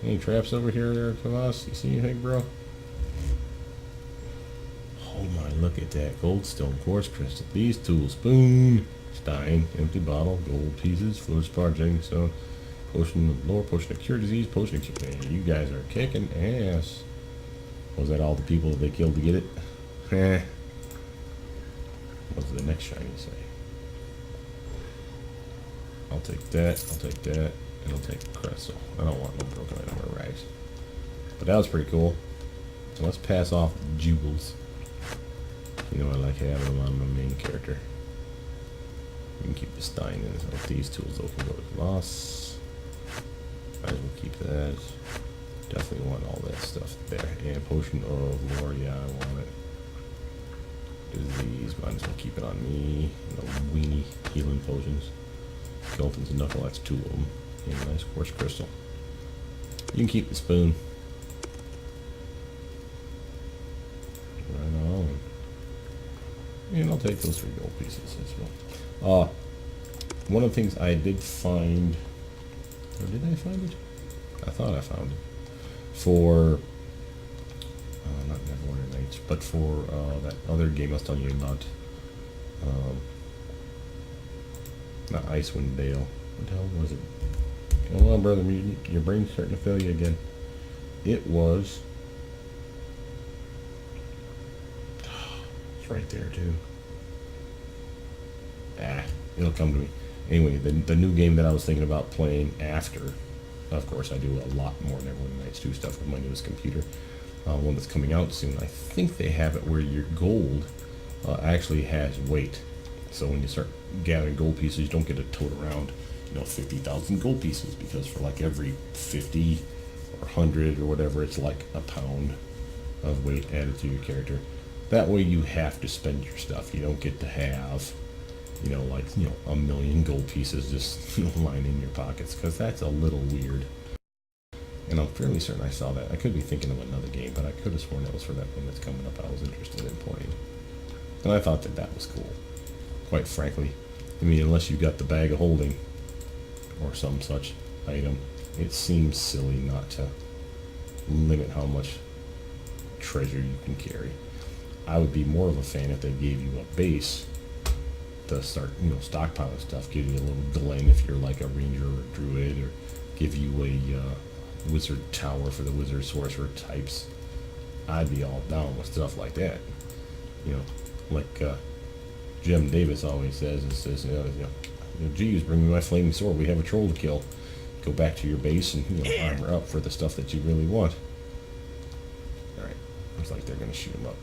Any traps over here there, Kavas? You see anything, bro? Oh my, look at that. Goldstone, quartz crystal. These tools. Spoon. Stein. Empty bottle. Gold pieces. Fluorspar. Jetting stone. Potion of lore. Potion of cure disease. Potion of cure. Man, you guys are kicking ass. Was that all the people that they killed to get it? Eh. What's the next shiny say? I'll take that, and I'll take Crystal. I don't want no broken item or rags. But that was pretty cool. So let's pass off jewels. You know I like having them on my main character. You can keep the Stein in. So these tools though can go to Gloss. Might as well keep that. Definitely want all that stuff there. And Potion of Lore, yeah, I want it. Disease, might as well keep it on me. No weenie healing potions. Skeleton's knuckle, that's 2 of them. And a nice quartz crystal. You can keep the spoon. Right on. And I'll take those 3 gold pieces as well. One of the things I did find... Or did I find it? I thought I found it. For... not Neverwinter Nights, but for that other game I was telling you about. Not Icewind Dale. What the hell was it? Come on, Brothermutant. Your brain's starting to fail you again. It was... It's right there, too. It'll come to me. Anyway, the new game that I was thinking about playing after, of course, I do a lot more Neverwinter Nights 2 stuff with my newest computer. One that's coming out soon. I think they have it where your gold actually has weight. So when you start gathering gold pieces, you don't get to tote around, 50,000 gold pieces, because for like every 50 or 100 or whatever, it's like a pound of weight added to your character. That way you have to spend your stuff. You don't get to have, a million gold pieces just lying in your pockets, because that's a little weird. And I'm fairly certain I saw that. I could be thinking of another game, but I could have sworn that was for that one that's coming up I was interested in playing. And I thought that was cool. Quite frankly. I mean, unless you got the bag of holding or some such item, it seems silly not to limit how much treasure you can carry. I would be more of a fan if they gave you a base to start, stockpiling stuff, give you a little glen if you're like a ranger or a druid, or give you a wizard tower for the wizard sorcerer types. I'd be all down with stuff like that. Like Jim Davis always says, geez, bring me my flaming sword, we have a troll to kill. Go back to your base and armor up for the stuff that you really want. Alright, looks like they're going to shoot him up.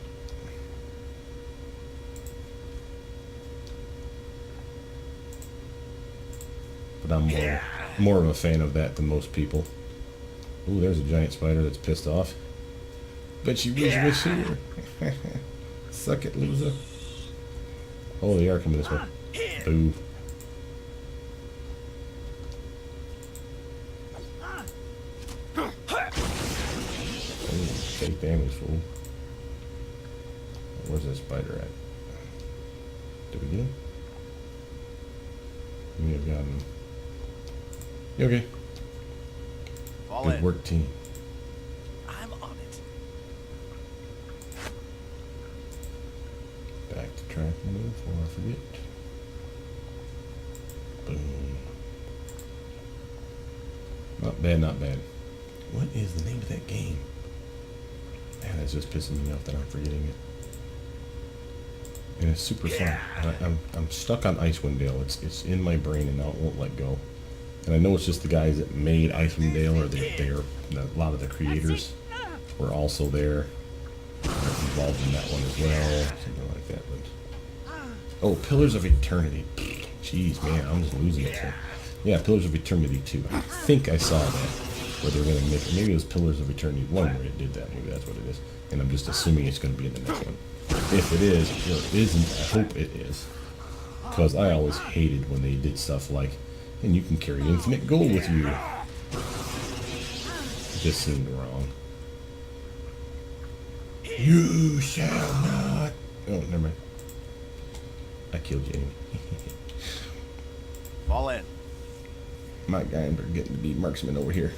But I'm more of a fan of that than most people. Ooh, there's a giant spider that's pissed off. Bet you wish you was here. Suck it, loser. Oh, they are coming this way. Boo. Oh, take damage, fool. Where's that spider at? Did we get him? We have gotten. You okay? Fall Good in. work, team. I'm on it. Back to track mode before I forget. Boom. Not bad, not bad. What is the name of that game? Man, that's just pissing me off that I'm forgetting it. And it's super fun. I'm stuck on Icewind Dale. It's in my brain and now it won't let go. And I know it's just the guys that made Icewind Dale, or they're a lot of the creators were also there, involved in that one as well, something like that. But oh, Pillars of Eternity. Jeez, man, I'm just losing it. So, yeah, Pillars of Eternity 2. I think I saw that where they're gonna make it. Maybe it was Pillars of Eternity 1 where it did that. Maybe that's what it is. And I'm just assuming it's gonna be in the next one. If it is, or it isn't, I hope it is. Because I always hated when they did stuff like, and you can carry infinite gold with you. It just seemed wrong. You shall not. Oh, never mind. I killed Jamie. Fall in. My guys are getting to be marksmen over here.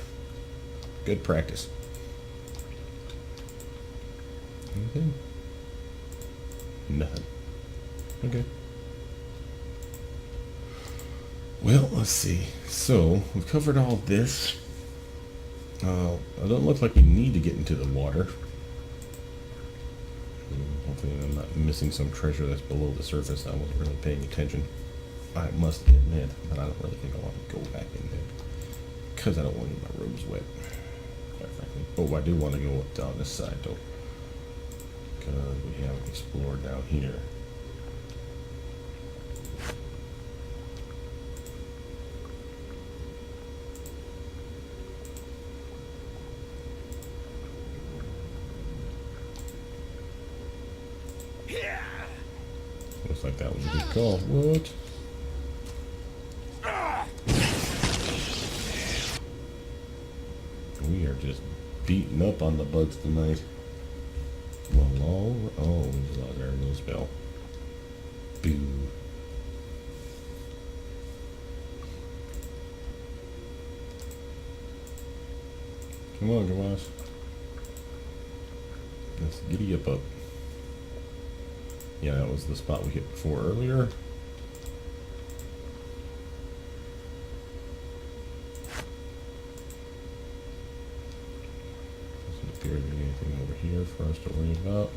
Good practice. Anything? Nothing. Okay. Well, let's see. So, we've covered all this. It doesn't look like we need to get into the water. Hopefully I'm not missing some treasure that's below the surface. I wasn't really paying attention. I must admit, but I don't really think I want to go back in there. Because I don't want to get my robes wet. Quite frankly. Oh, I do want to go up down this side, though. Because we haven't explored down here. Looks like that was a good call. What? We are just beating up on the bugs tonight. Well, oh, we just lost our little spell. Boo. Come on, Gawash. Let's giddy up. Yeah, that was the spot we hit before earlier. Doesn't appear to be anything over here for us to worry about.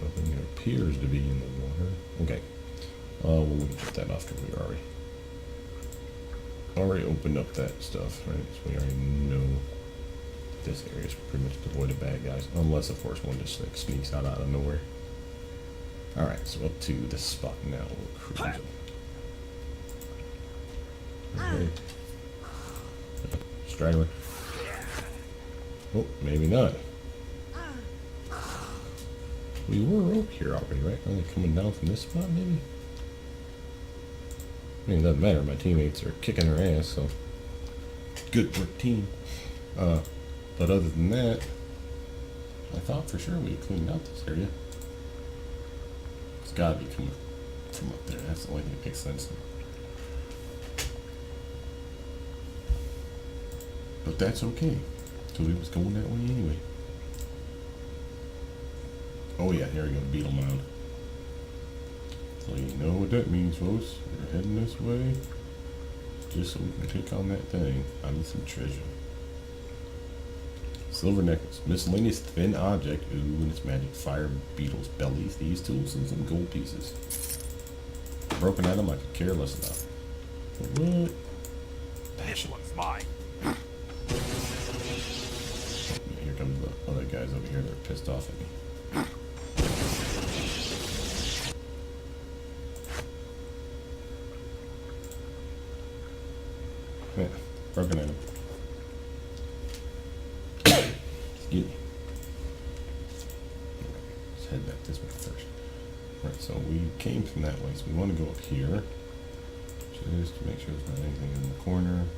Nothing appears to be in the water. Okay. Well, we can get that off because we already opened up that stuff, right? So we already know this area is pretty much devoid of bad guys, unless of course one just like sneaks out of nowhere. All right, so up to this spot now. We'll cruise up. Okay. Straggler. Oh, maybe not. We were up here already, right? Are they coming down from this spot, maybe? I mean, it doesn't matter. My teammates are kicking their ass, so good work, team. But other than that, I thought for sure we cleaned out this area. It's gotta be coming from up there. That's the only thing that makes sense. But that's okay. So it was going that way anyway. Oh yeah, here we go, Beetle Mound. So you know what that means, folks. We're heading this way just so we can take on that thing. I need some treasure. Silver necklace, miscellaneous thin object, ooh, and its magic, fire beetles, bellies, these tools, and some gold pieces. Broken item I could care less about. What? This one's mine. Here comes the other guys over here that are pissed off at me. Yeah, broken item. Excuse me. Let's head back this way first. Right, so we came from that way, so we want to go up here. Just to make sure there's not anything in the corner.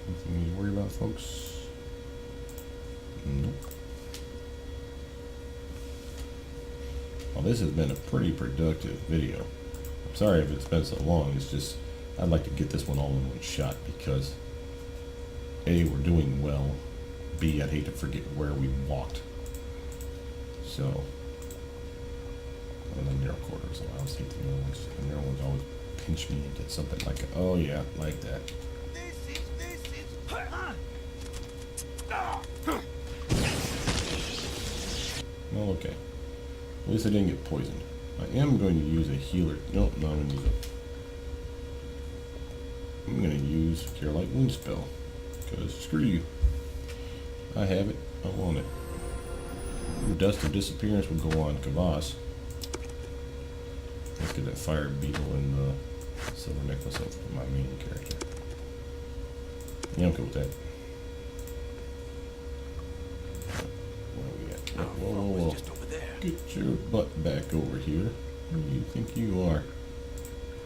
Anything you need to worry about, folks? Nope. Well, this has been a pretty productive video. I'm sorry if it's been so long. It's just I'd like to get this one all in one shot because A, we're doing well. B, I'd hate to forget where we walked. So, and the narrow quarters. I always hate the narrow ones. The narrow ones always pinch me and get something like, oh yeah, like that. Well, okay. At least I didn't get poisoned. I am going to use a healer. Nope, no, I'm going to use Cure Light Wound spell. Because screw you. I have it. I want it. Dust of Disappearance will go on Kavas. Let's get that Fire Beetle and the Silver Necklace up for my main character. Yeah, I'm cool with that. Where are we at? Whoa, whoa, whoa. Just over there. Get your butt back over here. Who do you think you are?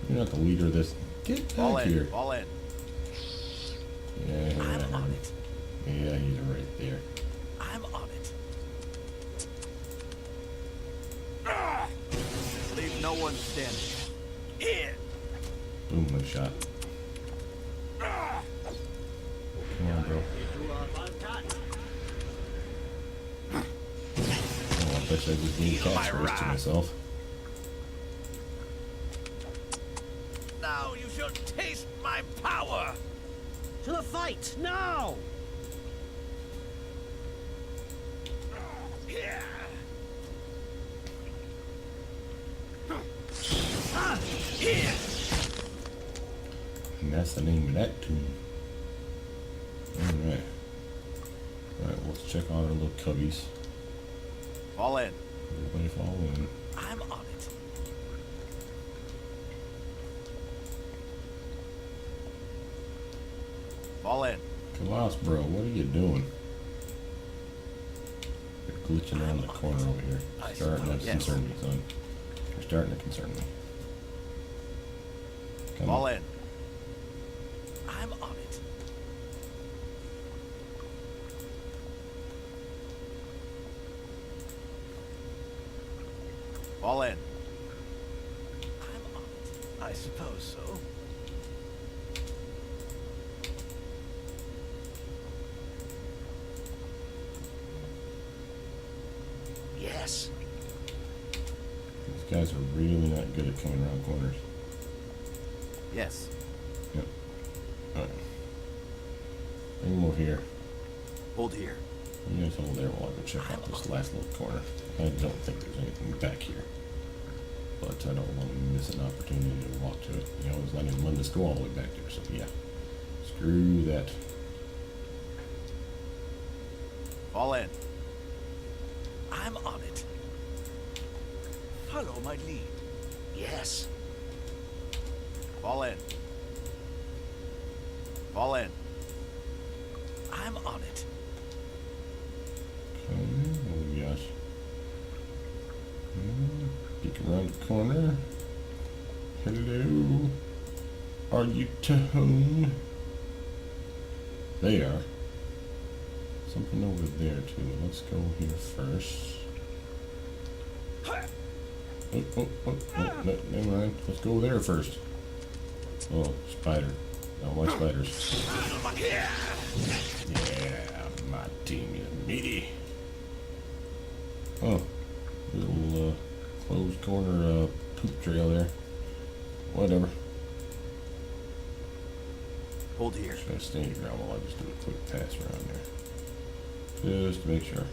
You're not the leader of this. Get Fall back in. here. Fall in. Yeah, I'm on it. yeah, he's right there. I'm on it. Leave no one standing. Here. Boom, no shot. Come on, bro. Oh, I bet I just gave catch race to myself. Now you shall taste my power. To the fight, now! Here. Here. And that's the name of that tune. Alright. Alright, let's check on our little cubbies. Fall in. Everybody fall in. I'm on it. Fall in. Kavas, bro, what are you doing? You're glitching around the corner over here. I Starting to suppose, yes. concern me, son. You're starting to concern me. Come Fall on. in. I'm on it. Fall in. I'm on it. I suppose so. Yes. These guys are really not good at coming around corners. Yes. Yep. Alright. Bring them over here. Hold here. You guys hold there while I go check out this last little corner. I don't think there's anything back here. But I don't want to miss an opportunity to walk to it. You know, it's not even letting us go all the way back there, so yeah. Screw that. Fall in. I'm on it. Follow my lead. Yes. Fall in. Fall in. I'm on it. Okay, what do we got? Peek around the corner. Hello. Are you to home? They are. Something over there too. Let's go here first. Oh, no, never mind. Let's go there first. Oh, spider. Oh, my spiders. Yeah, my team is meaty. Oh, little closed corner poop trail there. Whatever. Hold here. Just gotta stay your ground while I just do a quick pass around there. Just to make sure.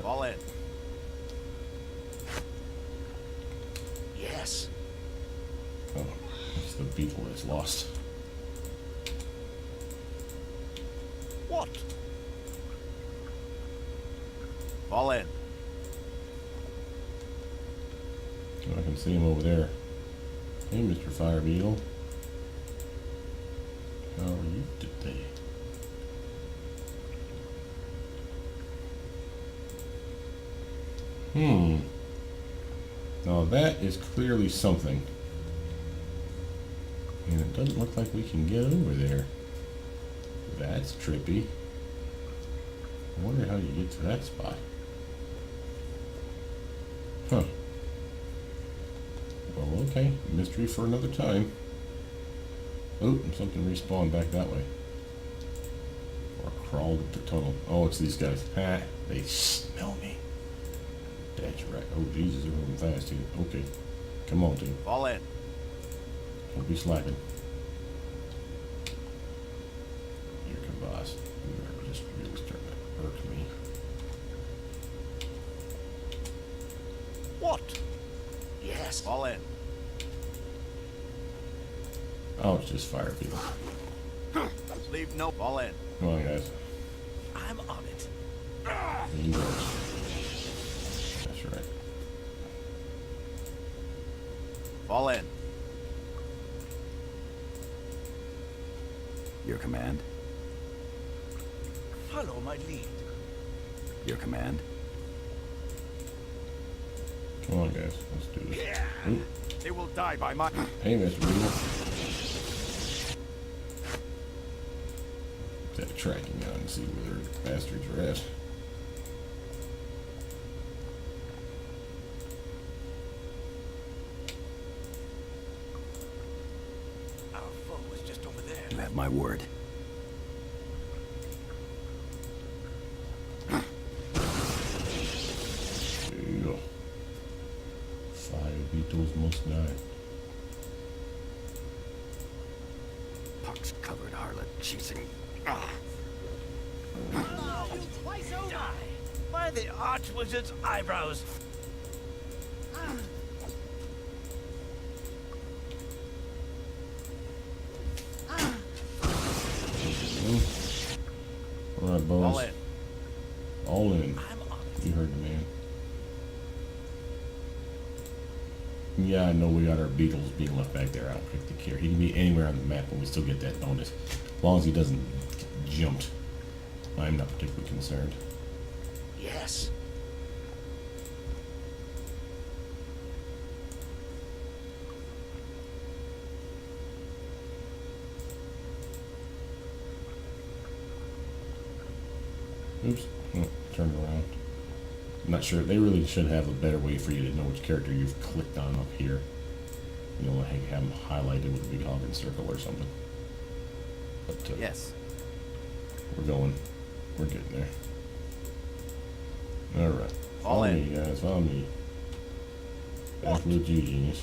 Fall in. Yes. Oh, it's the beetle that's lost. What? Fall in. Oh, I can see him over there. Hey, Mr. Fire Beetle. How are you today? Now that is clearly something. And it doesn't look like we can get over there. That's trippy. I wonder how you get to that spot. Huh. Well, okay. Mystery for another time. Oh, and something respawned back that way. Or crawled up the tunnel. Oh, it's these guys. Ha! They smell me. That's right. Oh, Jesus, they're moving fast, too. Okay. Come on, team. Fall in. Don't be slacking. Here come boss. You are just really starting to irk me. What? Yes. Fall in. Oh, it's just fire people. Leave no. Fall in. Come on, guys. I'm on it. You guys. That's right. Fall in. Your command? Follow my lead. Your command? Come on, guys. Let's do this. Yeah. Ooh. They will die by my. Hey, Mr. Beetle. That tracking gun and see where the bastards are at. Our foe was just over there. You have my word. There you go. Fire beetles must die. Pox-covered harlot cheating. Twice over. Die. By the Archwizard's eyebrows. All right, Fall boys. in. All in. I'm on it. You heard the man. Yeah, I know we got our beetles being left back there. I don't particularly care. He can be anywhere on the map and we still get that bonus. As long as he doesn't get jumped. I'm not particularly concerned. Yes. Oops. Oh, turned around. I'm not sure. They really should have a better way for you to know which character you've clicked on up here. You know, like have them highlighted with a big hogging circle or something. But Yes. we're going. We're getting there. Alright. All Follow in. me, guys. Follow me. Back with you, genius.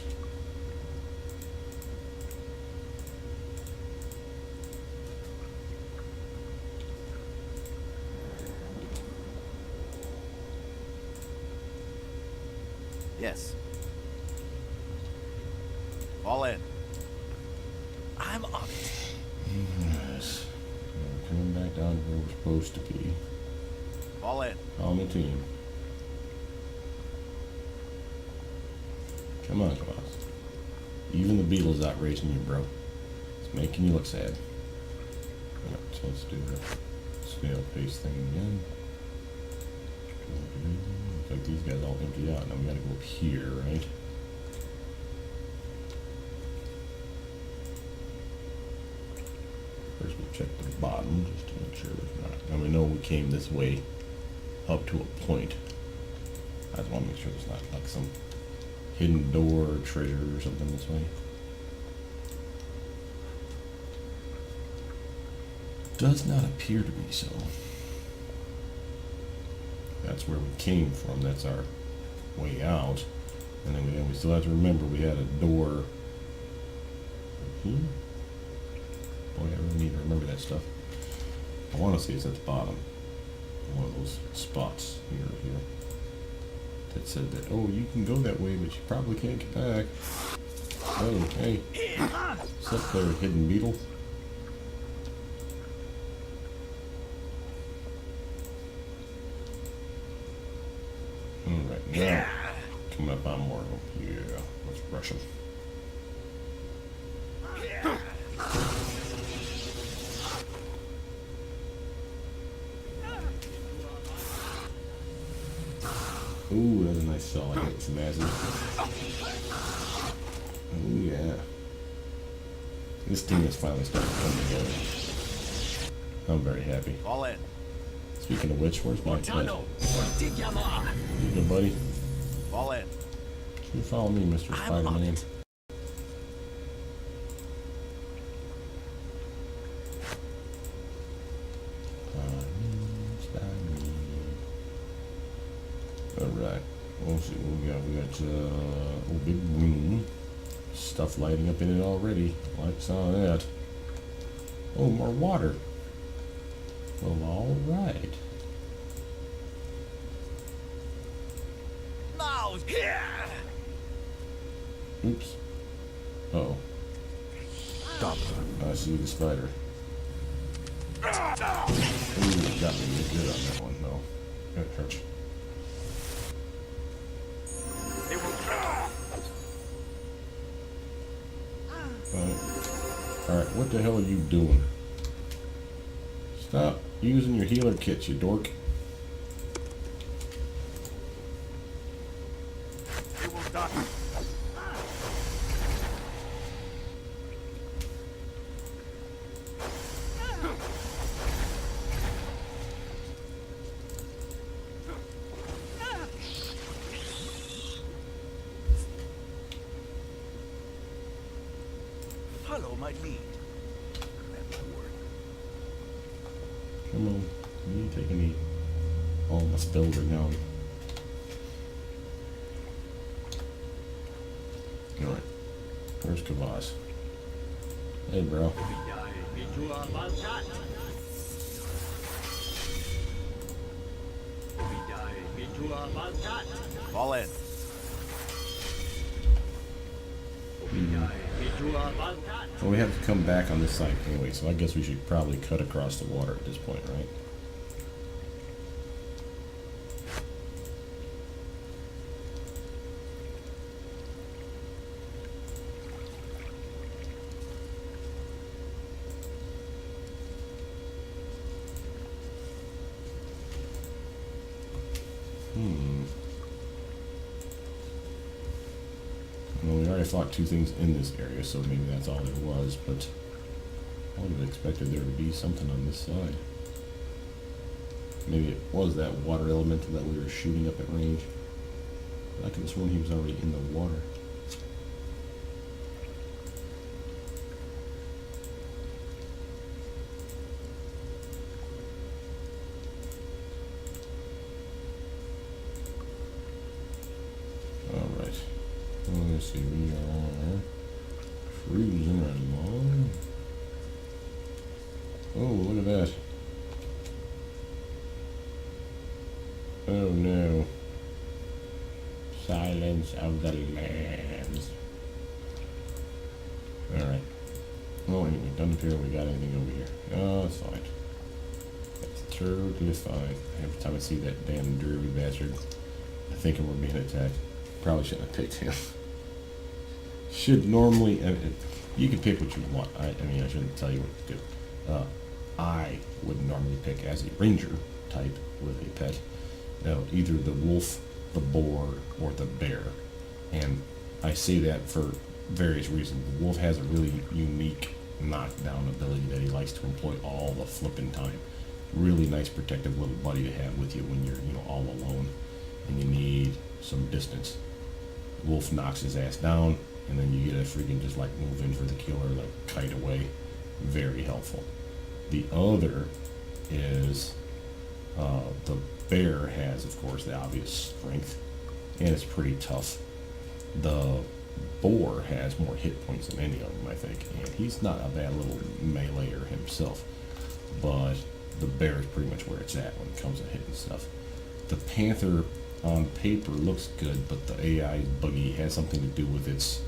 Yes. Fall in. I'm on it. Yes. We're coming back down to where we're supposed to be. Fall in. On the team. Come on, boss. Even the beetle's outraging you, bro. It's making you look sad. Alright, so let's do the snail pace thing again. Looks like these guys all emptied out. Now we gotta go up here, right? First we'll check the bottom just to make sure there's not. Now we know we came this way up to a point. I just want to make sure there's not like some hidden door or treasure or something this way. Does not appear to be so. That's where we came from. That's our way out. And then we still have to remember we had a door here. Boy, I really need to remember that stuff. I want to say it's at the bottom. One of those spots here or here. That said that, oh, you can go that way, but you probably can't get back. Oh, hey. What's up there, hidden beetle? Alright, now, coming up on more of them. Yeah, let's rush them. Ooh, that's a nice solid hit, some acid. Oh yeah. This team is finally starting to come together. I'm very happy. Fall in. Speaking of which, where's my pet? You good, buddy? Fall in. You follow me, Mr. I'm on Spider-Man. it. Alright. We'll see what we got. We got a big room. Stuff lighting up in it already. Like some of that. Oh, more water. Well, alright. Now, here. Oops. Uh-oh. Stop. I see the spider. Ooh, got me good on that one, though. That hurts. Alright, what the hell are you doing? Stop using your healer kits, you dork. They will die. Follow my lead. Come on. You need to take a knee. All my spells are down. Alright. Where's Kavaz? Hey, bro. Fall in. Well, we have to come back on this side anyway, so I guess we should probably cut across the water at this point, right? Well, we already fought two things in this area, so maybe that's all there was, but I would have expected there to be something on this side. Maybe it was that water elemental that we were shooting up at range. I could have sworn he was already in the water. Alright. Let's see, we are cruising right along. Oh, look at that. Oh no. Silence of the Lambs. Alright. Oh, anyway, done here. We got anything over here? Oh, it's fine. That's totally fine. Every time I see that damn dreary bastard, I think we're being attacked. Probably shouldn't have picked him. Should normally, you can pick what you want. I mean, I shouldn't tell you what to do. I would normally pick as a ranger type with a pet, either the wolf, the boar, or the bear. And I say that for various reasons. The wolf has a really unique knockdown ability that he likes to employ all the flipping time. Really nice protective little buddy to have with you when you're, all alone and you need some distance. Wolf knocks his ass down, and then you get a freaking just like move in for the killer, like kite away. Very helpful. The other is the bear has, of course, the obvious strength, and it's pretty tough. The boar has more hit points than any of them, I think, and he's not a bad little meleeer himself, but the bear is pretty much where it's at when it comes to hitting stuff. The panther on paper looks good, but the AI is buggy. Has something to do with its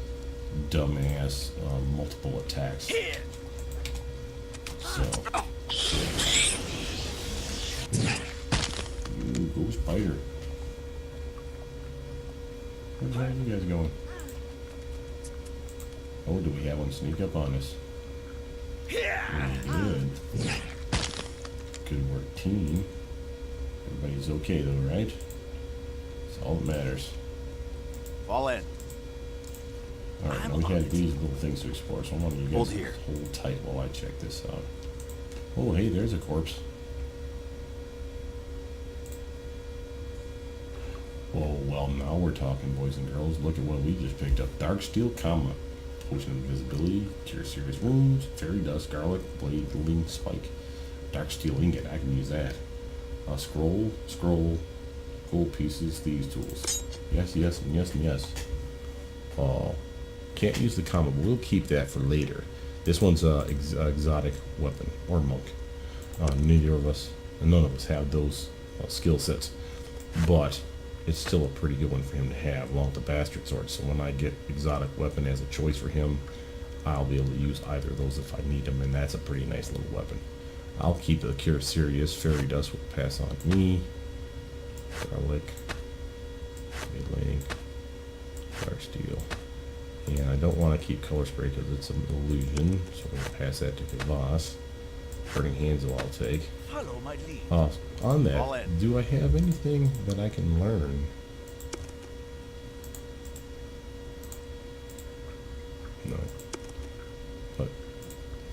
dumbass multiple attacks. So, ooh, go spider. Where the hell are you guys going? Oh, do we have one sneak up on us? Good. Good work, team. Everybody's okay though, right? That's all that matters. Fall in. Alright, now we had these little things to explore, so I want you guys Hold to here. hold tight while I check this out. Oh, hey, there's a corpse. Oh, well, now we're talking, boys and girls. Look at what we just picked up. Dark Steel, comma. Potion of Invisibility, Cure Serious Wounds, Fairy Dust, Garlic, Blade, Lean Spike. Dark Steel Ingot, I can use that. Scroll, gold pieces, thieves tools. Yes, yes, and yes, and yes. Can't use the comma, but we'll keep that for later. This one's exotic weapon, or monk. None of us have those skill sets. But it's still a pretty good one for him to have, along with the bastard sword. So when I get exotic weapon as a choice for him, I'll be able to use either of those if I need them, and that's a pretty nice little weapon. I'll keep the Cure Serious. Fairy Dust will pass on me. Garlic, Link, Dark Steel. And I don't want to keep Color Spray because it's an illusion, so I'm going to pass that to Kavas. Burning Hands will I'll take. Follow my lead. On All that, in. do I have anything that I can learn? No. But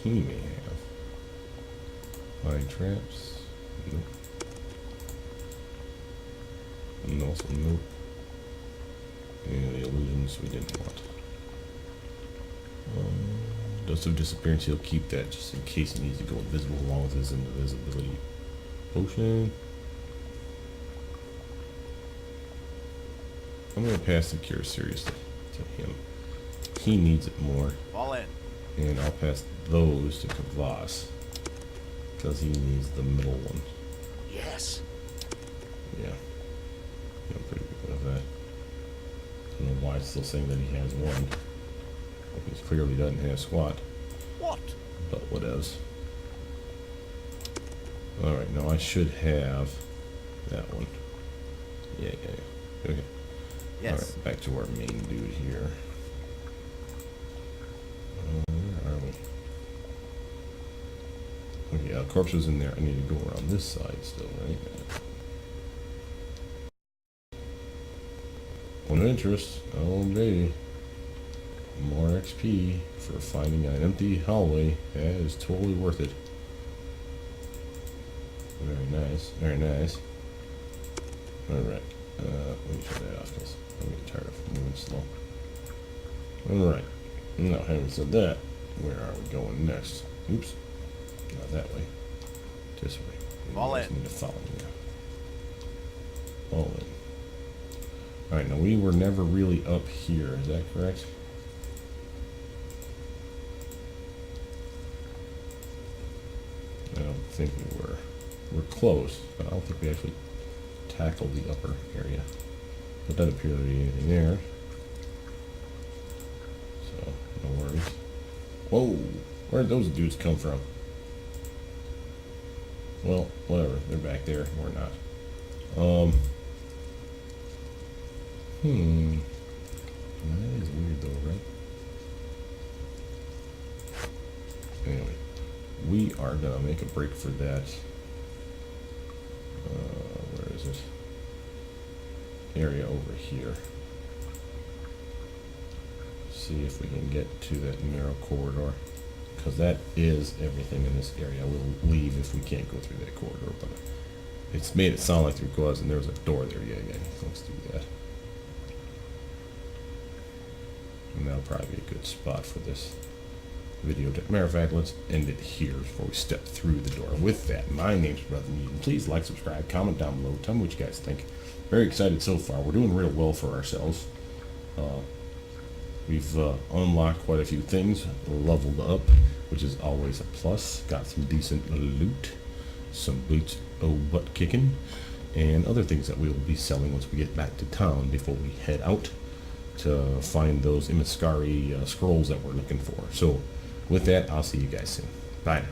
he may have. Mind Traps? Nope. And also nope. And the illusions we didn't want. Dust of Disappearance, he'll keep that just in case he needs to go invisible along with his invisibility potion. I'm going to pass the Cure Serious to him. He needs it more. Fall in. And I'll pass those to Kavas because he needs the middle one. Yes. Yeah. I'm pretty good with that. I don't know why it's still saying that he has one. He clearly doesn't have squat. What? But whatevs. Alright, now I should have that one. Yeah. Okay. Yes. Alright, back to our main dude here. Where are we? Okay, corpse was in there. I need to go around this side still, right? One interest. Oh, baby. More XP for finding an empty hallway. That is totally worth it. Very nice. Very nice. Alright. Let me turn that off because I'm getting tired of moving slow. Alright. Now, having said that, where are we going next? Oops. Not that way. This way. Fall You guys in. need to follow me now. Fall in. Alright, now we were never really up here. Is that correct? I don't think we were. We're close, but I don't think we actually tackled the upper area. But doesn't appear to be anything there. So, no worries. Whoa! Where'd those dudes come from? Well, whatever. They're back there. We're not. That is weird though, right? Anyway. We are gonna make a break for that. Where is it? Area over here. See if we can get to that narrow corridor. Because that is everything in this area. We'll leave if we can't go through that corridor, but it's made it sound like there was, and there's a door there. Yeah. Let's do that. And that'll probably be a good spot for this video. Matter of fact, let's end it here before we step through the door. With that, my name's Brothermutant. Please like, subscribe, comment down below. Tell me what you guys think. Very excited so far. We're doing real well for ourselves. We've unlocked quite a few things, leveled up, which is always a plus. Got some decent loot, some boots, butt kicking, and other things that we will be selling once we get back to town before we head out to find those Imaskari scrolls that we're looking for. So with that, I'll see you guys soon. Bye now.